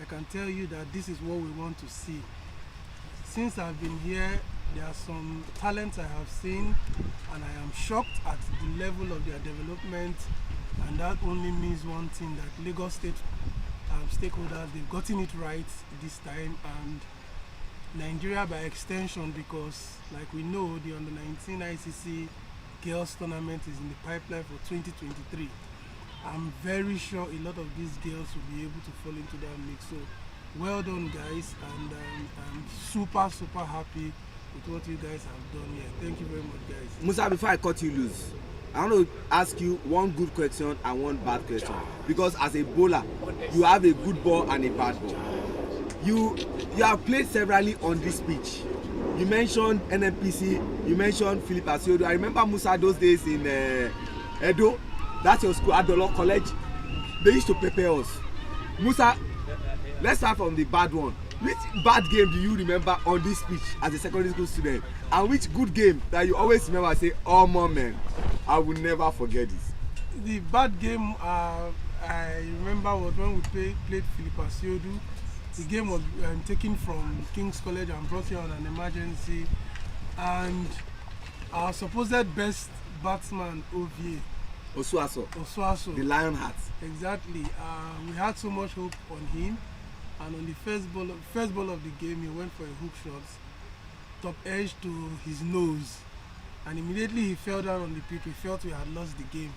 I can tell you that this is what we want to see. Since I've been here, there are some talents I have seen, and I am shocked at the level of their development, and that only means one thing, that Lagos State stakeholders, they've gotten it right this time, and Nigeria by extension, because like we know, the under-19 ICC girls tournament is in the pipeline for 2023. I'm very sure a lot of these girls will be able to fall into that mix. So well done, guys, and I'm super happy with what you guys have done here. Thank you very much, guys. Musa, before I cut you loose, I want to ask you one good question and one bad question, because as a bowler you have a good ball and a bad ball. You have played severally on this pitch. You mentioned NMPC, you mentioned Philippa Siodo. I remember Musa those days in Edo, that's your school, Adolo College. They used to prepare us. Musa, let's start from the bad one. Which bad game do you remember on this pitch as a secondary school student? And which good game that you always remember and say, oh man, I will never forget this? The bad game I remember was when we played Philippa Siodo. The game was taken from King's College and brought here on an emergency, and our supposed best batsman, Ovie Osuaso, the lion hat. Exactly. We had so much hope on him, and on the first ball of the game, he went for a hook shot, top edge to his nose, and immediately he fell down on the pitch. We felt we had lost the game.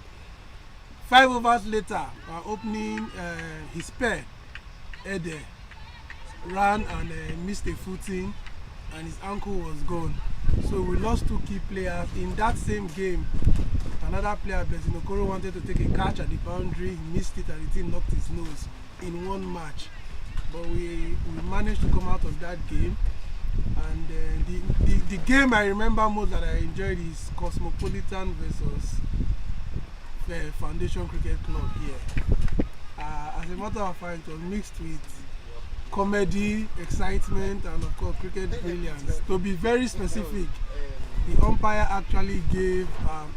5 overs later, opening his pair, Ede, ran and missed a footing, and his ankle was gone. So we lost 2 key players. In that same game, another player, Blessing Okoro, wanted to take a catch at the boundary. He missed it and the team knocked his nose in one match. But we managed to come out of that game. And the game I remember most that I enjoyed is Cosmopolitan versus the Foundation Cricket Club here. As a matter of fact, it was mixed with comedy, excitement, and of course cricket brilliance. To be very specific, the umpire actually gave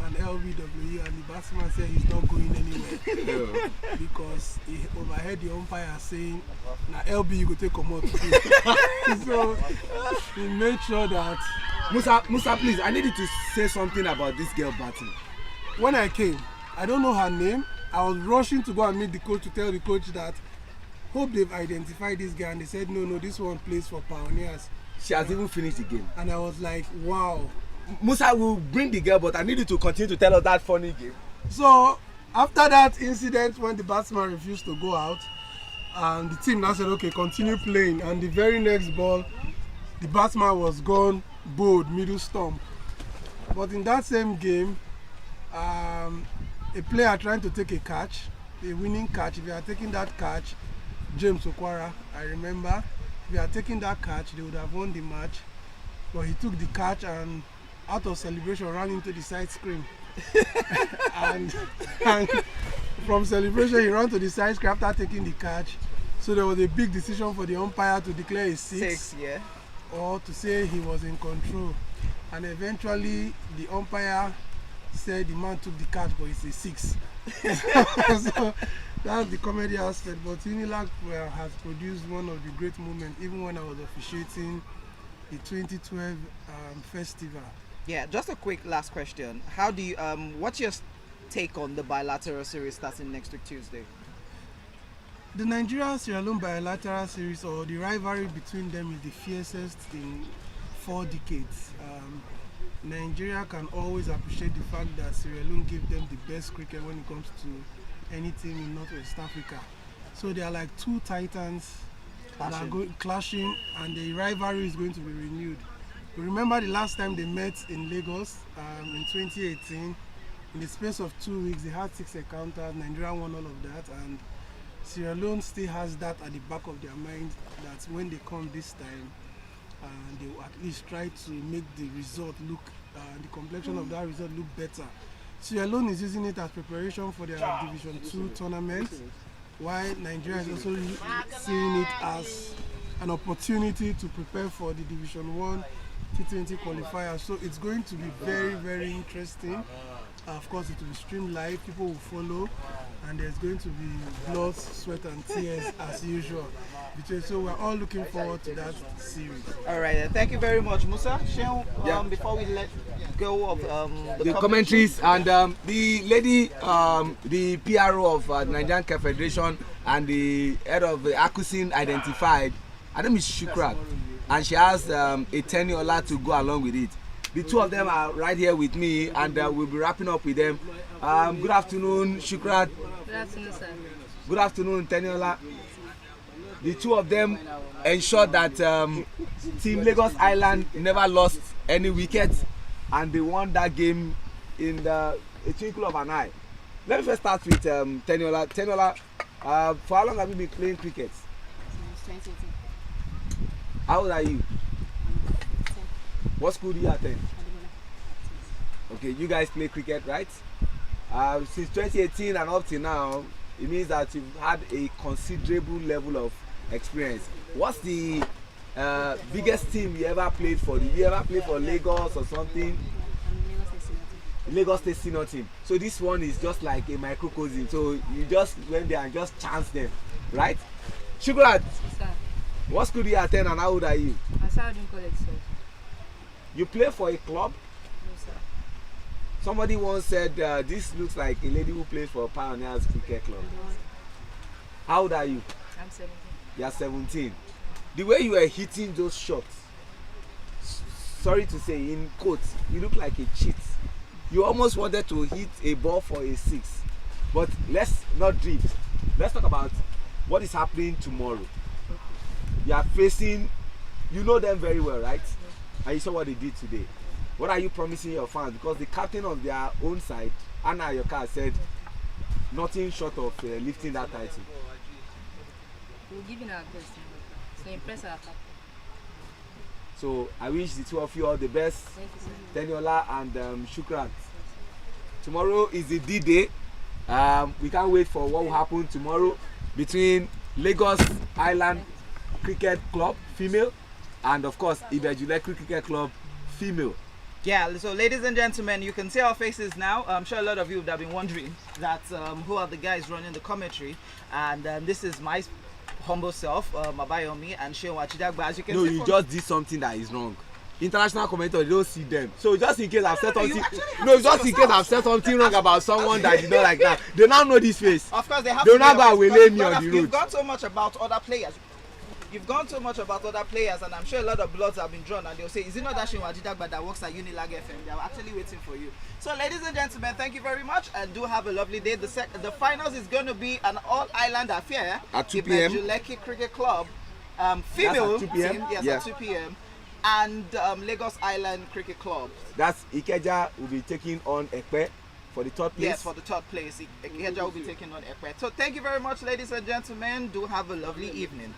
an LBW, and the batsman said he's not going anywhere because he overheard the umpire saying, "Na LB you go take come out today." So he made sure that. Musa, please, I need you to say something about this girl batting. When I came, I don't know her name. I was rushing to go and meet the coach to tell the coach that hope they've identified this guy, and they said no, this one plays for Pioneers. She has even finished the game. And I was like, wow. Musa will bring the girl, but I need you to continue to tell us that funny game. So after that incident, when the batsman refused to go out, and the team now said, okay, continue playing, and the very next ball, the batsman was gone, bowled, middle stump. But in that same game, a player trying to take a catch, a winning catch, if you are taking that catch, James Okwara, I remember, if you are taking that catch, they would have won the match. But he took the catch and out of celebration ran into the side screen. and from celebration he ran to the side screen after taking the catch. So there was a big decision for the umpire to declare a 6, yeah, or to say he was in control. And eventually the umpire said the man took the catch, but it's a 6. So that's the comedy aspect. But Unilag has produced one of the great moments, even when I was officiating the 2012 festival. Yeah, just a quick last question. How do you what's your take on the bilateral series starting next week Tuesday? The Nigeria-Sierra Leone bilateral series, or the rivalry between them, is the fiercest in 4 decades. Nigeria can always appreciate the fact that Sierra Leone gave them the best cricket when it comes to any team in Northwest Africa. So they are like 2 titans that are clashing, and the rivalry is going to be renewed. We remember the last time they met in Lagos in 2018. In the space of 2 weeks, they had 6 encounters. Nigeria won all of that, and Sierra Leone still has that at the back of their mind, that when they come this time, they will at least try to make the result look, the complexion of that result look better. Sierra Leone is using it as preparation for their Division 2 tournament, while Nigeria is also seeing it as an opportunity to prepare for the Division 1 T20 qualifier. So it's going to be very, very interesting. Of course, it will be streamed live, people will follow, and there's going to be blood, sweat, and tears as usual. So we're all looking forward to that series. All right, thank you very much, Musa. Sheon, before we let go of the commentaries, and the lady, the PRO of the Nigerian Cricket Federation and the head of the Akusin identified, her name is Shukrat, and she has a tenure to go along with it. The 2 of them are right here with me, and we'll be wrapping up with them. Good afternoon, Shukrat. Good afternoon, sir. Good afternoon, Teniola. The 2 of them ensured that Team Lagos Island never lost any wickets, and they won that game in a twinkle of an eye. Let me first start with Teniola. Teniola, for how long have you been playing cricket? Since 2018. How old are you? What school do you attend? Okay, you guys play cricket, right? Since 2018 and up till now, it means that you've had a considerable level of experience. What's the biggest team you ever played for? Did you ever play for Lagos or something? Lagos State Senior Team. So this one is just like a microcosm. So you just went there and just chanced them, right? Shukrat, Sir, what school do you attend and how old are you? I started in college, sir. You play for a club? No, sir. Somebody once said this looks like a lady who plays for Pioneers Cricket Club. How old are you? I'm 17. You are 17. The way you were hitting those shots, sorry to say, in quotes, you look like a cheat. You almost wanted to hit a ball for a 6. But let's not drift. Let's talk about what is happening tomorrow. You are facing, you know them very well, right? And you saw what they did today. What are you promising your fans? Because the captain of their own side, Anna Ayoka, said nothing short of lifting that title. We'll give in our best to impress our captain. So I wish the two of you all the best. Thank you, sir. Teniola and Shukran. Tomorrow is the D-Day. We can't wait for what will happen tomorrow between Lagos Island Cricket Club female and of course Ibejule Cricket Club female. Yeah, so ladies and gentlemen, you can see our faces now. I'm sure a lot of you would have been wondering that who are the guys running the commentary, and this is my humble self, Mabayomi and Sheon Wachidagba. As you can No, see, you just did something that is wrong. International commentators, you don't see them. So just in case I've said something, no, just in case I've said something wrong about someone that did not like that, they now know this face. of course, they have They'll to not know go this, away but me on the You've road. gone so much about other players. You've gone so much about other players, and I'm sure a lot of bloods have been drawn, and they'll say, is it not that Sheon Wachidagba that works at Unilag FM? They're actually waiting for you. So, ladies and gentlemen, thank you very much, and do have a lovely day. The finals is going to be an all-island affair At 2 p.m. Ibejuleki Cricket Club, female That's at 2 p.m.? team, yes, Yeah. at 2 p.m. and Lagos Island Cricket Club. That's Ikeja will be taking on Ekpe for the third place. Yes, for the third place. Ikeja will be taking on Ekpe. So thank you very much, ladies and gentlemen. Do have a lovely evening.